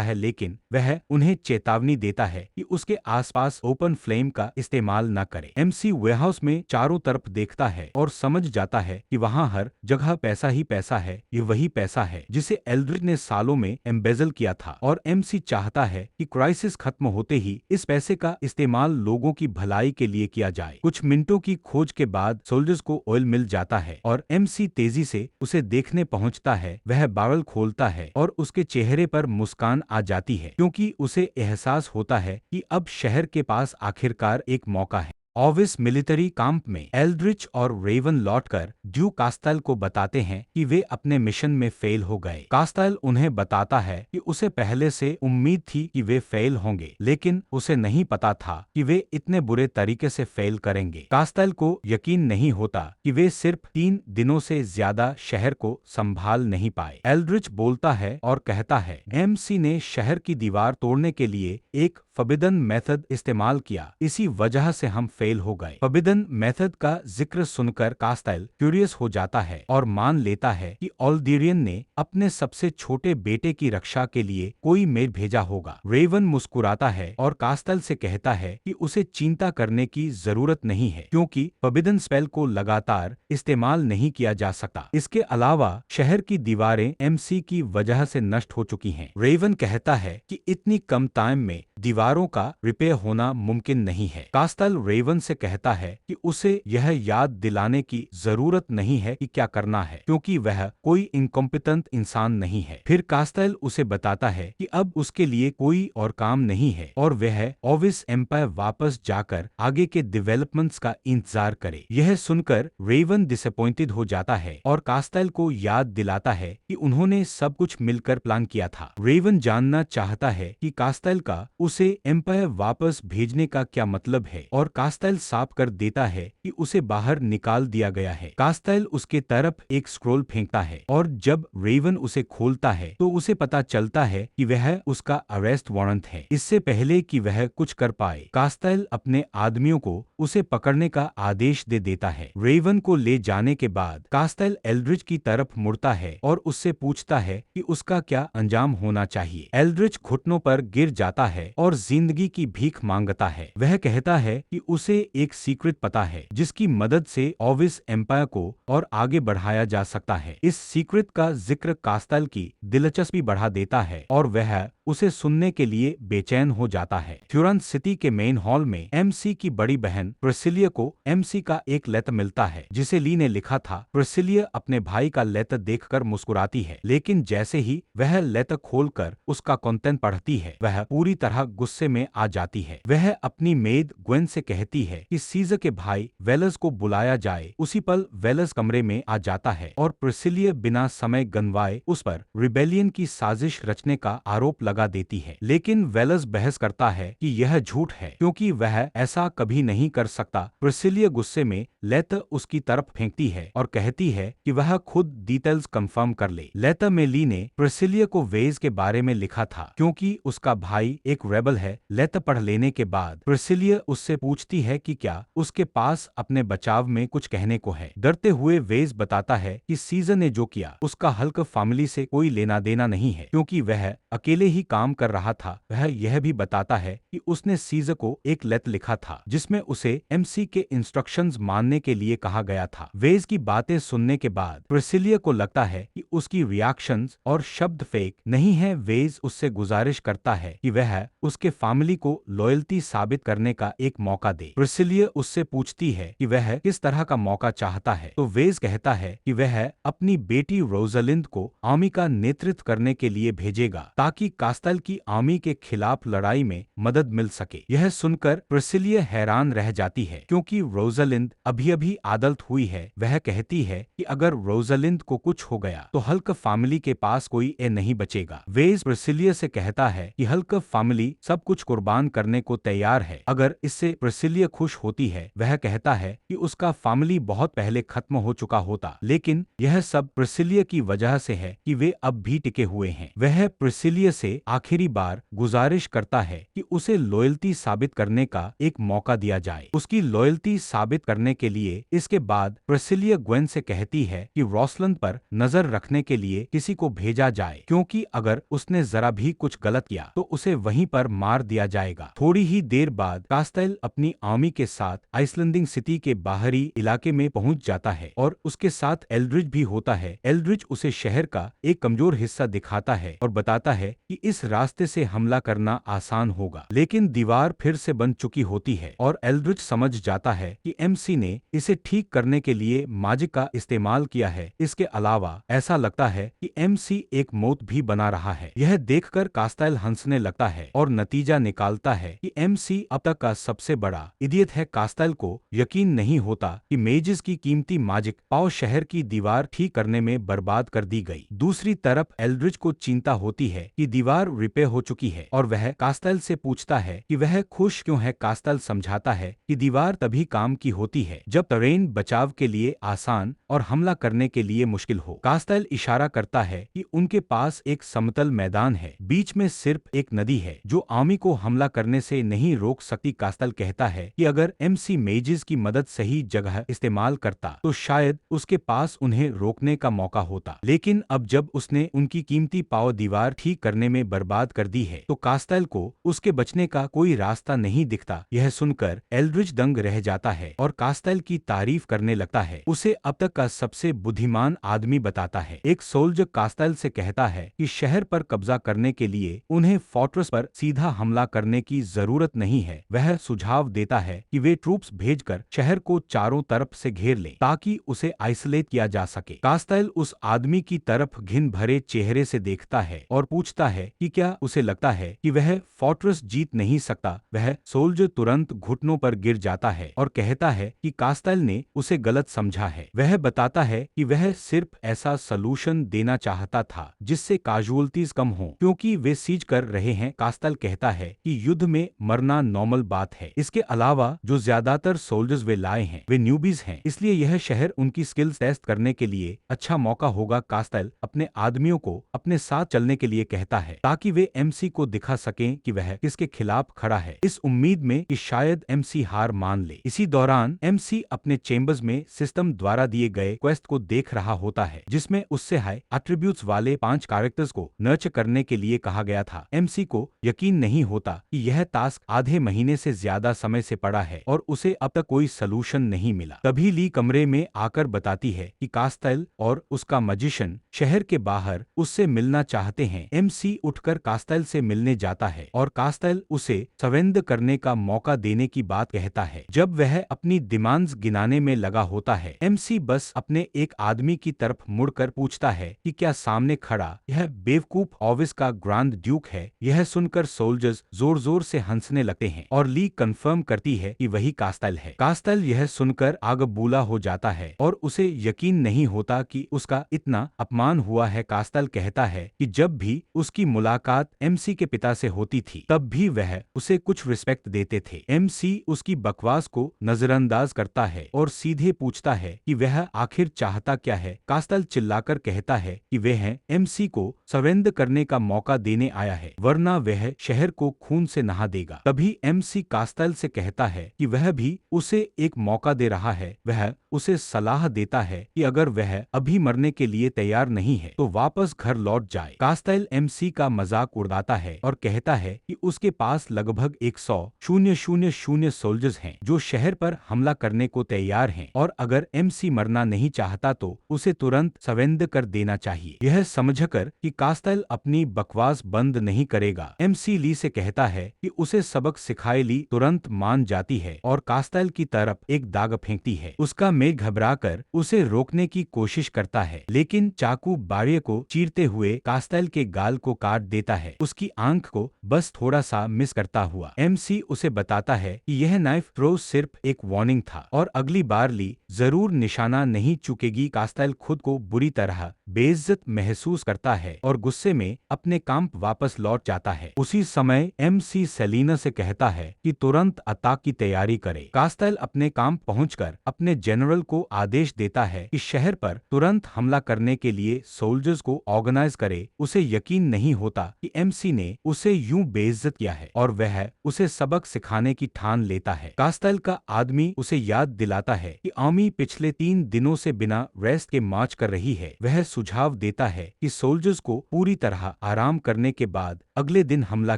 है, लेकिन वह उन्हें चेतावनी देता है कि उसके आसपास ओपन फ्लेम फ्लेम का इस्तेमाल न करे। एमसी वेयरहाउस में चारों तरफ देखता है और समझ जाता है कि वहाँ हर जगह पैसा ही पैसा है। ये वही पैसा है जिसे एल्ड्रिच ने सालों में एम्बेजल किया था और एमसी चाहता है कि क्राइसिस खत्म होते ही इस पैसे का इस्तेमाल लोगों की भलाई के लिए किया जाए। कुछ मिनटों की खोज के बाद सोल्जर्स को ऑयल मिल जाता है और एमसी तेजी से उसे देखने पहुंचता है। वह बारल खोलता है और उसके चेहरे पर मुस्कान आ जाती है क्योंकि उसे एहसास होता है कि अब शहर के पास आखिरकार एक मौका है। ऑविस मिलिट्री कैंप में एल्ड्रिच और रेवन लौटकर ड्यू कास्टेल को बताते हैं कि वे अपने मिशन में फेल हो गए। कास्टेल उन्हें बताता है कि उसे पहले से उम्मीद थी कि वे फेल होंगे, लेकिन उसे नहीं पता था कि वे इतने बुरे तरीके से फेल करेंगे। कास्टेल को यकीन नहीं होता कि वे सिर्फ 3 दिनों से ज्यादा शहर को संभाल नहीं पाए। एल्ड्रिच बोलता है और कहता है, एमसी ने शहर की दीवार तोड़ने के लिए एक फॉरबिडन मेथड इस्तेमाल किया, इसी वजह से हम फेल हो गए। फॉरबिडन मेथड का जिक्र सुनकर कास्टेल क्यूरियस हो जाता है और मान लेता है कि ऑल्डेरियन ने अपने सबसे छोटे बेटे की रक्षा के लिए कोई मेल भेजा होगा। रेवन मुस्कुराता है और कास्टेल से कहता है कि उसे चिंता करने की जरूरत नहीं है क्योंकि फॉरबिडन स्पेल को लगातार इस्तेमाल नहीं किया जा सकता। इसके अलावा शहर की दीवारें एमसी की वजह से नष्ट हो चुकी हैं। रेवन कहता है कि इतनी कम टाइम में दीवारों का रिपेयर होना मुमकिन नहीं है। कास्टेल रेवन से कहता है कि उसे यह याद दिलाने की जरूरत नहीं है कि क्या करना है क्योंकि वह कोई इनकॉम्पिटेंट इंसान नहीं है। फिर कास्टेल उसे बताता है कि अब उसके लिए कोई और काम नहीं है और वह ऑविस एम्पायर वापस जाकर आगे के डेवलपमेंट्स का इंतजार करे। यह सुनकर रेवन डिसअपॉइंटेड हो जाता है और कास्टेल को याद दिलाता है कि उन्होंने सब कुछ मिलकर प्लान किया था। रेवन जानना चाहता है कि कास्टेल का उसे एम्पायर वापस भेजने का क्या मतलब है और कास्टेल साफ कर देता है कि उसे बाहर निकाल दिया गया है। कास्टेल उसके तरफ एक स्क्रोल फेंकता है और जब रेवन उसे खोलता है तो उसे पता चलता है कि वह उसका अरेस्ट वारंट है। इससे पहले कि वह कुछ कर पाए, कास्टेल अपने आदमियों को उसे पकड़ने का आदेश दे देता है। रेवन को ले जाने के बाद कास्टेल एल्ड्रिच की तरफ मुड़ता है और उससे पूछता है कि उसका क्या अंजाम होना चाहिए। एल्ड्रिच घुटनों पर गिर जाता है और जिंदगी की भीख मांगता है। वह कहता है कि उसे एक सीक्रेट पता है जिसकी मदद से ऑविस एम्पायर को और आगे बढ़ाया जा सकता है। इस सीक्रेट का जिक्र कास्टेल की दिलचस्पी बढ़ा देता है और वह उसे सुनने के लिए बेचैन हो जाता है। ट्यूरन सिटी के मेन हॉल में एमसी की बड़ी बहन प्रिसिलिया को एमसी का एक लेटर मिलता है जिसे ली ने लिखा था। प्रिसिलिया अपने भाई का लेटर देखकर मुस्कुराती है, लेकिन जैसे ही वह लेटर खोलकर उसका कंटेंट पढ़ती है वह पूरी तरह गुस्से में आ जाती है। वह अपनी मेड ग्वेन से कहती है कि सीजर के भाई वेलस को बुलाया जाए। उसी पल वेलस कमरे में आ जाता है और प्रिसिलिया बिना समय गंवाए उस पर रिबेलियन की साजिश रचने का आरोप लगा देती है, लेकिन वेलस बहस करता है कि यह झूठ है क्योंकि वह ऐसा कभी नहीं कर सकता। प्रिसिलिया गुस्से में लेटर उसकी तरफ फेंकती है और कहती है कि वह खुद डिटेल्स कंफर्म कर ले। लेटर में ली ने प्रिसिलिया को वेज के बारे में लिखा था क्योंकि उसका भाई एक रेबल है। लेटर पढ़ लेने के बाद प्रिसिलिया उससे पूछती है कि क्या उसके पास अपने बचाव में कुछ कहने को है। डरते हुए वेज बताता है कि सीजर ने जो किया उसका हल्क फैमिली से कोई लेना देना नहीं है क्योंकि वह अकेले ही काम कर रहा था। वह यह भी बताता है कि उसने सीजर को एक लेटर लिखा था जिसमें उसे एमसी के इंस्ट्रक्शंस मानने के लिए कहा गया था। वेज की बातें सुनने के बाद प्रिसिलिया को लगता है कि उसकी रिएक्शंस और शब्द फेक नहीं है। वेज उससे गुजारिश करता है कि वह उसके फैमिली को लॉयल्टी साबित करने का एक मौका दे। प्रिसिलिया उससे पूछती है कि वह किस तरह का मौका चाहता है तो वेज कहता है कि वह अपनी बेटी रोजलिंड को आर्मी का नेतृत्व करने के लिए भेजेगा ताकि कास्टेल की आर्मी के खिलाफ लड़ाई में मदद मिल सके। यह सुनकर प्रिसिलिया हैरान रह जाती है क्योंकि रोजलिंड अभी अभी अडल्ट हुई है। वह कहती है कि अगर रोजलिंड को कुछ हो गया तो हल्क फैमिली के पास कोई नहीं बचेगा। वेज प्रिसिलिया से कहता है कि हल्क फैमिली सब कुछ कुर्बान करने को तैयार है। अगर इससे प्रिसिलिया खुश होती है, वह कहता है कि उसका फैमिली बहुत पहले खत्म हो चुका होता, लेकिन यह सब प्रिसिलिया की वजह से है कि वे अब भी टिके हुए हैं। वह प्रिसिलिया से आखिरी बार गुजारिश करता है कि उसे लॉयल्टी साबित करने का एक मौका दिया जाए। उसकी लॉयल्टी साबित करने के लिए इसके बाद प्रिसिलिया ग्वेन से कहती है कि रोसलैंड पर नजर रखने के लिए किसी को भेजा जाए, क्योंकि अगर उसने जरा भी कुछ गलत किया तो उसे वहीं पर मार दिया जाएगा। थोड़ी ही देर बाद कास्टाइल अपनी आर्मी के साथ आइसलैंडिंग सिटी के बाहरी इलाके में पहुंच जाता है और उसके साथ एल्ड्रिच भी होता है। एल्ड्रिच उसे शहर का एक कमजोर हिस्सा दिखाता है और बताता है कि इस रास्ते से हमला करना आसान होगा, लेकिन दीवार फिर से बन चुकी होती है और एल्ड्रिच समझ जाता है कि एमसी ने इसे ठीक करने के लिए मैजिक का इस्तेमाल किया है। इसके अलावा ऐसा लगता है कि एमसी एक मौत भी बना रहा है। यह देखकर कास्टाइल हंसने लगता है और नतीजा निकालता है कि एमसी अब तक का सबसे बड़ा इडियट है। कास्टाइल को यकीन नहीं होता कि मेजिस की कीमती मैजिक पाव शहर की दीवार ठीक करने में बर्बाद कर दी गई। दूसरी तरफ एल्ड्रिच को चिंता होती है कि दीवार रिपेयर हो चुकी है और वह कास्टाइल से पूछता है कि वह खुश क्यों है। कास्टाइल समझाता है कि दीवार तभी काम की होती है जब टरेन बचाव के लिए आसान और हमला करने के लिए मुश्किल हो। कास्टाइल इशारा करता है कि उनके पास एक समतल मैदान है, बीच में सिर्फ एक नदी है जो आर्मी को हमला करने से नहीं रोक सकती। कास्टाइल कहता है कि अगर एमसी मेजिस की मदद सही जगह इस्तेमाल करता तो शायद उसके पास उन्हें रोकने का मौका होता, लेकिन अब जब उसने उनकी कीमती पाव दीवार ठीक करने में बर्बाद कर दी है तो कास्टाइल को उसके बचने का कोई रास्ता नहीं दिखता। यह सुनकर एल्ड्रिच दंग रह जाता है और कास्टाइल की तारीफ करने लगता है। उसे अब तक का सबसे बुद्धिमान आदमी बताता है। एक सोल्जर कास्टाइल से कहता है कि शहर पर कब्जा करने के लिए उन्हें फोर्ट्रेस पर सीधा हमला करने की जरूरत नहीं है। वह सुझाव देता है कि वे ट्रूप्स भेजकर शहर को चारों तरफ से घेर लें ताकि उसे आइसोलेट किया जा सके। कास्टाइल उस आदमी की तरफ घिन भरे चेहरे से देखता है और पूछता है कि क्या उसे लगता है कि वह फोर्ट्रेस जीत नहीं सकता। वह सोल्जर तुरंत घुटनों पर गिर जाता है और कहता है कि कास्टाइल ने उसे गलत समझा है। वह बताता है कि वह सिर्फ ऐसा सलूशन देना चाहता था जिससे कैजुअल्टीज कम हो, क्योंकि वे सीज कर रहे हैं। कास्टाइल कहता है कि युद्ध में मरना नॉर्मल बात है। इसके अलावा जो ज्यादातर सोल्जर्स वे लाए हैं वे न्यूबीज हैं, इसलिए यह शहर उनकी स्किल्स टेस्ट करने के लिए अच्छा मौका होगा। कास्टाइल अपने आदमियों को अपने साथ चलने के लिए कहता है ताकि वे एमसी को दिखा सकें कि वह किसके खिलाफ खड़ा है, इस उम्मीद में कि शायद एमसी हार मान ले। इसी दौरान एमसी अपने चेम्बर्स में सिस्टम द्वारा दिए गए क्वेस्ट को देख रहा होता है जिसमें उससे हाई एट्रीब्यूट्स वाले 5 कैरेक्टर्स को नर्चर करने के लिए कहा गया था। एमसी को यकीन नहीं होता कि यह टास्क आधे महीने से ज्यादा समय से पड़ा है और उसे अब तक कोई सलूशन नहीं मिला। तभी ली कमरे में आकर बताती है कि कास्टाइल और उसका मजिशियन शहर के बाहर उससे मिलना चाहते हैं। एमसी उठकर कास्टाइल से मिलने जाता है और कास्टाइल उसे सवेंद करने का मौका देने की बात कहता है। जब वह अपनी डिमांड्स गिनाने में लगा होता है, एमसी बस अपने एक आदमी की तरफ मुड़कर पूछता है कि क्या सामने खड़ा यह बेवकूफ ऑविस का ग्रांड ड्यूक है। यह सुनकर सोल्जर्स जोर जोर से हंसने लगते हैं और ली कंफर्म करती है कि वही कास्टाइल है। कास्टाइल यह सुनकर आगबूला हो जाता है और उसे यकीन नहीं होता कि उसका इतना अपमान हुआ है। कास्टाइल कहता है कि जब भी उसकी मुलाकात एमसी के पिता से होती थी तब भी वह उसे कुछ रिस्पेक्ट देते थे। एमसी उसकी बकवास को नजरअंदाज करता है और सीधे पूछता है कि वह आखिर चाहता क्या है। कास्टाइल चिल्लाकर कहता है कि वह एमसी को सवेंद करने का मौका देने आया है, वरना वह शहर को खून से नहा देगा। तभी एमसी कास्टाइल से कहता है कि वह भी उसे एक मौका दे रहा है। वह उसे सलाह देता है कि अगर वह अभी मरने के लिए तैयार नहीं है तो वापस घर लौट जाए। कास्टाइल एमसी का मजाक उड़ाता है और कहता है कि उसके पास लगभग 100,000 सोल्जर्स हैं जो शहर पर हमला करने को तैयार हैं और अगर एमसी मरना नहीं चाहता तो उसे तुरंत सवेंद कर देना चाहिए। यह समझकर कि कास्टाइल अपनी बकवास बंद नहीं करेगा, एमसी ली से कहता है कि उसे सबक सिखाए। ली तुरंत मान जाती है और कास्टाइल की तरफ एक दाग फेंकती है। उसका मेघ घबराकर उसे रोकने की कोशिश करता है, लेकिन चाकू बारिये को चीरते हुए कास्टाइल के गाल को काट देता है, उसकी आंख को बस थोड़ा सा मिस करता हुआ। एमसी उसे बताता है कि यह नाइफ थ्रो सिर्फ एक वार्निंग था और अगली बार ली जरूर निशाना नहीं चुकेगी। कास्टाइल खुद को बुरी तरह बेइज्जत महसूस करता है और गुस्से में अपने कैंप वापस लौट जाता है। उसी समय एमसी सेलिना से कहता है कि तुरंत अटैक की तैयारी करे। कास्टाइल अपने कैंप पहुंचकर अपने जनरल को आदेश देता है कि शहर पर तुरंत हमला करने के लिए लिए सोल्जर्स को ऑर्गेनाइज करे। उसे यकीन नहीं होता कि एमसी ने उसे यूं बेइज्जत किया है और वह उसे सबक सिखाने की ठान लेता है। कास्टाइल का आदमी उसे याद दिलाता है कि आर्मी पिछले 3 दिनों से बिना रेस्ट के मार्च कर रही है। वह सुझाव देता है कि सोल्जर्स को पूरी तरह आराम करने के बाद अगले दिन हमला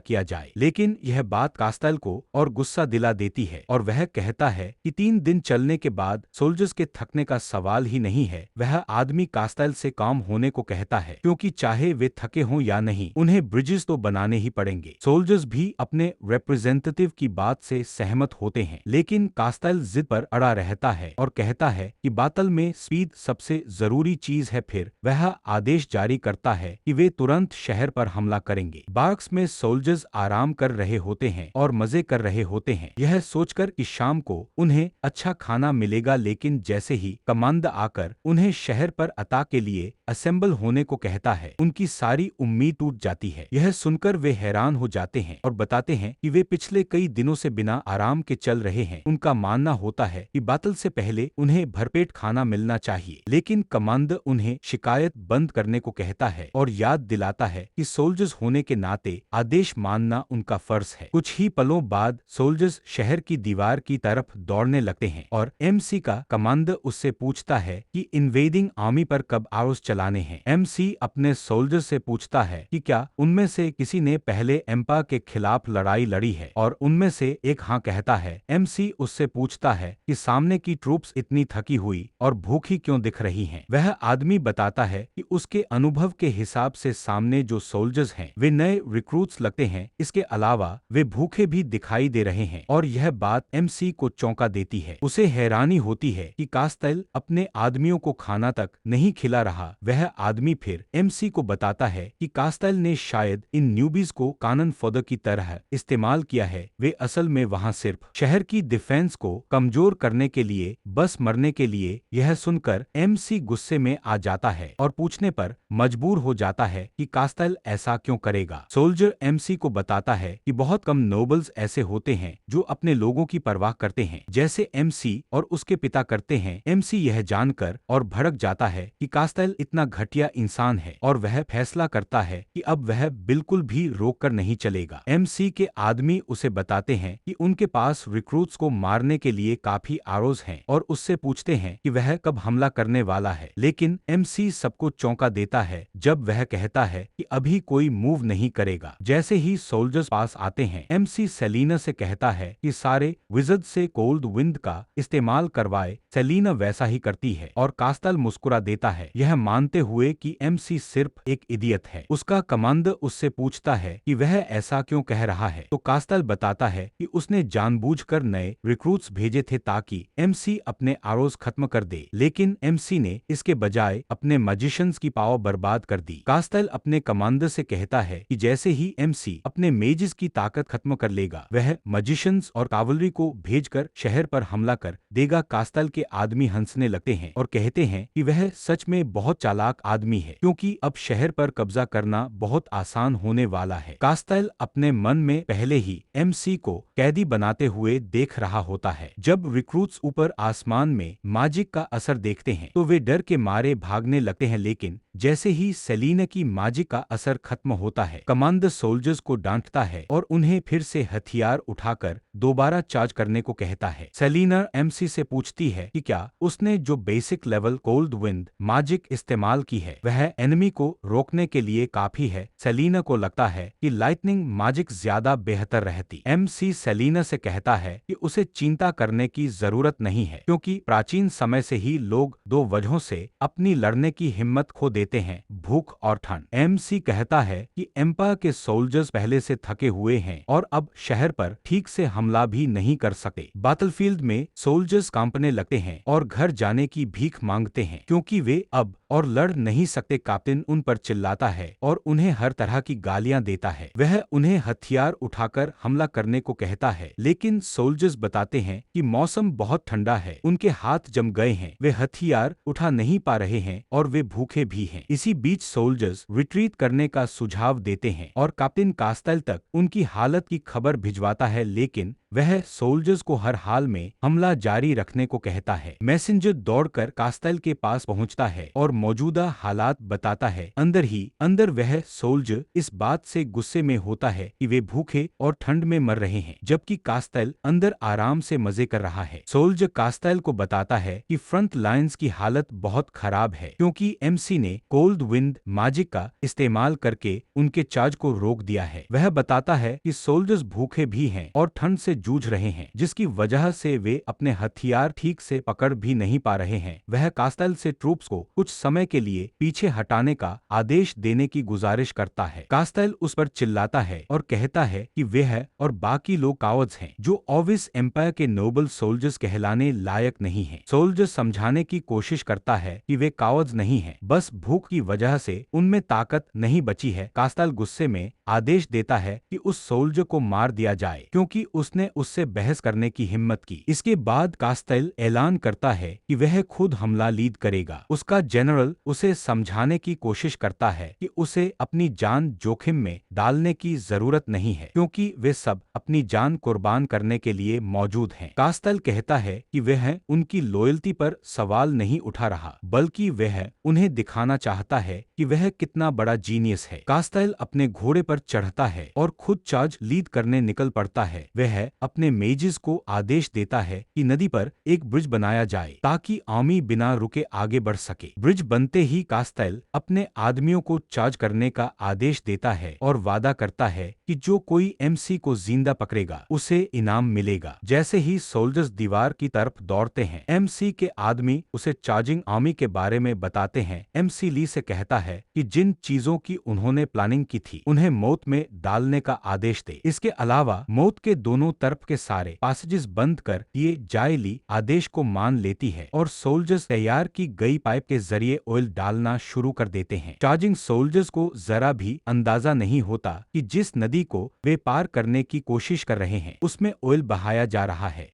किया जाए, लेकिन यह बात कास्टाइल को और गुस्सा दिला देती है और वह कहता है कि 3 दिन चलने के बाद सोल्जर्स के थकने का सवाल ही नहीं है। वह आदमी कास्टाइल से काम होने को कहता है क्योंकि चाहे वे थके हों या नहीं, उन्हें ब्रिजेस तो बनाने ही पड़ेंगे। सोल्जर्स भी अपने रिप्रेजेंटेटिव की बात से सहमत होते हैं, लेकिन कास्टाइल जिद पर अड़ा रहता है और कहता है कि बातल में स्पीड सबसे जरूरी चीज है। फिर वह आदेश जारी करता है कि वे तुरंत शहर पर हमला करेंगे। बार्क्स में सोल्जर्स आराम कर रहे होते हैं और मजे कर रहे होते हैं, यह सोचकर कि शाम को उन्हें अच्छा खाना मिलेगा, लेकिन जैसे ही कमांड आकर उन्हें शहर पर अटैक के लिए असेंबल होने को कहता है, उनकी सारी उम्मीद टूट जाती है। यह सुनकर वे हैरान हो जाते हैं और बताते हैं कि वे पिछले कई दिनों से बिना आराम के चल रहे हैं। उनका मानना होता है कि बातल से पहले उन्हें भरपेट खाना मिलना चाहिए, लेकिन कमांड उन्हें शिकायत बंद करने को कहता है और याद दिलाता है कि सोल्जर्स होने के नाते आदेश मानना उनका फर्ज है। कुछ ही पलों बाद सोल्जर्स शहर की दीवार की तरफ दौड़ने लगते हैं और एमसी का कमांड उससे पूछता है कि इन्वेडिंग आर्मी पर कब आरोस चलाने हैं। एमसी अपने सोल्जर्स से पूछता है कि क्या उनमें से किसी ने पहले एम्पायर के खिलाफ लड़ाई लड़ी है, और उनमें से एक हाँ कहता है। एमसी उससे पूछता है कि सामने की ट्रूप्स इतनी थकी हुई और भूखी क्यों दिख रही हैं। वह आदमी बताता है कि उसके अनुभव के हिसाब से सामने जो सोल्जर्स हैं वे नए रिक्रूट्स लगते हैं, इसके अलावा वे भूखे भी दिखाई दे रहे हैं, और यह बात एमसी को चौंका देती है। उसे हैरानी होती है कि कास्टाइल अपने आदमियों को खाना तक नहीं खिला रहा। वह आदमी फिर एमसी को बताता है कि कास्टाइल ने शायद इन न्यूबीज को कानन फौदर की तरह इस्तेमाल किया है। वे असल में वहां सिर्फ शहर की डिफेंस को कमजोर करने के लिए, बस मरने के लिए। यह सुनकर एमसी गुस्से में आ जाता है और पूछने पर मजबूर हो जाता है कि कास्टाइल ऐसा क्यों करेगा। सोल्जर एमसी को बताता है कि बहुत कम नोबल्स ऐसे होते हैं जो अपने लोगों की परवाह करते हैं, जैसे एमसी और उसके पिता करते हैं। एमसी यह जानकर और भड़क जाता है कि कास्टाइल इतना घटिया इंसान है और वह फैसला करता है कि अब वह बिल्कुल भी रोक कर नहीं चलेगा। एमसी के आदमी उसे बताते हैं कि उनके पास रिक्रूट्स को मारने के लिए काफी आरोज हैं और उससे पूछते हैं कि वह कब हमला करने वाला है, लेकिन एमसी सबको चौंका देता है जब वह कहता है कि अभी कोई मूव नहीं करेगा। जैसे ही सोल्जर्स पास आते हैं, एमसी सेलिना से कहता है कि सारे विज़र्ड से कोल्ड विंड का इस्तेमाल करवाए। सेलिना वैसा ही करती है और कास्टाइल मुस्कुरा देता है, यह मानते हुए कि एमसी सिर्फ एक इडियट है। उसका कमांडर उससे पूछता है कि वह ऐसा क्यों कह रहा है, तो कास्टाइल बताता है कि उसने जानबूझकर नए रिक्रूट्स भेजे थे ताकि एमसी अपने आरोज खत्म कर दे, लेकिन एमसी ने इसके बजाय अपने मैजिशियंस की पावर बर्बाद कर दी। कास्टाइल अपने कमांडर से कहता है कि जैसे ही एमसी अपने मेजिस की ताकत खत्म कर लेगा, वह मैजिशियंस और कावलरी को भेजकर शहर पर हमला कर देगा। कास्टाइल के आदमी हंसने लगते हैं और कहते हैं कि वह सच में बहुत चालाक आदमी है, क्योंकि अब शहर पर कब्जा करना बहुत आसान होने वाला है। कास्टाइल अपने मन में पहले ही एमसी को कैदी बनाते हुए देख रहा होता है। जब रिक्रूट्स ऊपर आसमान में मैजिक का असर देखते हैं तो वे डर के मारे भागने लगते हैं, लेकिन जैसे ही सेलिना की मैजिक का असर खत्म होता है, कमांडर सोल्जर्स को डांटता है और उन्हें फिर से हथियार उठाकर दोबारा चार्ज करने को कहता है। सेलिना एमसी से पूछती है कि क्या उसने जो basic level cold wind magic इस्तेमाल की है वह एनिमी को रोकने के लिए काफी है। सेलिना को लगता है कि लाइटनिंग मैजिक ज्यादा बेहतर रहती। एमसी सेलिना से कहता है कि उसे चिंता करने की जरूरत नहीं है, क्योंकि प्राचीन समय से ही लोग 2 वजहों से अपनी लड़ने की हिम्मत खो देते हैं, भूख और ठंड। एमसी कहता है कि एम्पायर के सोल्जर्स पहले से थके हुए हैं और अब शहर पर ठीक से हमला भी नहीं कर सकते। बैटलफील्ड में सोल्जर्स कांपने लगते हैं और घर जाने की भीख मांगते हैं, क्योंकि वे अब और लड़ नहीं सकते। कैप्टन उन पर चिल्लाता है और उन्हें हर तरह की गालियां देता है। वह उन्हें हथियार उठाकर हमला करने को कहता है, लेकिन सोल्जर्स बताते हैं कि मौसम बहुत ठंडा है, उनके हाथ जम गए हैं, वे हथियार उठा नहीं पा रहे हैं और वे भूखे भी हैं। इसी बीच सोल्जर्स रिट्रीट करने का सुझाव देते हैं और कैप्टन कास्टाइल तक उनकी हालत की खबर भिजवाता है, लेकिन वह सोल्जर्स को हर हाल में हमला जारी रखने को कहता है। मैसेंजर दौड़कर कास्टेल के पास पहुंचता है और मौजूदा हालात बताता है। अंदर ही अंदर वह सोल्जर इस बात से गुस्से में होता है कि वे भूखे और ठंड में मर रहे हैं, जबकि कास्टेल अंदर आराम से मजे कर रहा है। सोल्जर कास्टेल को बताता है कि फ्रंट लाइंस की हालत बहुत खराब है क्योंकि एमसी ने कोल्ड विंड मैजिक का इस्तेमाल करके उनके चार्ज को रोक दिया है। वह बताता है कि सोल्जर्स भूखे भी हैं और ठंड से जूझ रहे हैं, जिसकी वजह से वे अपने हथियार ठीक से पकड़ भी नहीं पा रहे हैं। वह कास्टेल से ट्रूप्स को कुछ समय के लिए पीछे हटाने का आदेश देने की गुजारिश करता है। कास्टेल उस पर चिल्लाता है और कहता है कि वह और बाकी लोग कावर्ड्स हैं जो ऑविस एम्पायर के नोबल सोल्जर्स कहलाने लायक नहीं हैं। सोल्जर समझाने की कोशिश करता है कि वे कावर्ड्स नहीं हैं, बस भूख की वजह से उनमें ताकत नहीं बची है। कास्टेल गुस्से में आदेश देता है कि उस सोल्जर को मार दिया जाए क्योंकि उसने उससे बहस करने की हिम्मत की। इसके बाद कास्टेल ऐलान करता है कि वह खुद हमला लीड करेगा। उसका जनरल उसे समझाने की कोशिश करता है कि उसे अपनी जान जोखिम में डालने की जरूरत नहीं है क्योंकि वे सब अपनी जान कुर्बान करने के लिए मौजूद हैं। कास्टेल कहता है कि वह उनकी लॉयल्टी पर सवाल नहीं उठा रहा, बल्कि वह उन्हें दिखाना चाहता है कि वह कितना बड़ा जीनियस है। कास्टेल अपने घोड़े पर चढ़ता है और खुद चार्ज लीड करने निकल पड़ता है। वह अपने मेजेस को आदेश देता है कि नदी पर एक ब्रिज बनाया जाए ताकि आर्मी बिना रुके आगे बढ़ सके। ब्रिज बनते ही कास्टेल अपने आदमियों को चार्ज करने का आदेश देता है और वादा करता है कि जो कोई एमसी को जिंदा पकड़ेगा उसे इनाम मिलेगा। जैसे ही सोल्जर्स दीवार की तरफ दौड़ते हैं, एमसी के आदमी उसे चार्जिंग आर्मी के बारे में बताते हैं। एमसी ली से कहता है कि जिन चीजों की उन्होंने प्लानिंग की थी उन्हें मौत में डालने का आदेश दे। इसके अलावा मौत के दोनों तरफ के सारे पासेजेस बंद कर दिए जाए। ली आदेश को मान लेती है और सोल्जर्स तैयार की गई पाइप के जरिए ऑयल डालना शुरू कर देते हैं। चार्जिंग सोल्जर्स को जरा भी अंदाजा नहीं होता कि जिस नदी को वे पार करने की कोशिश कर रहे हैं उसमें ऑयल बहाया जा रहा है।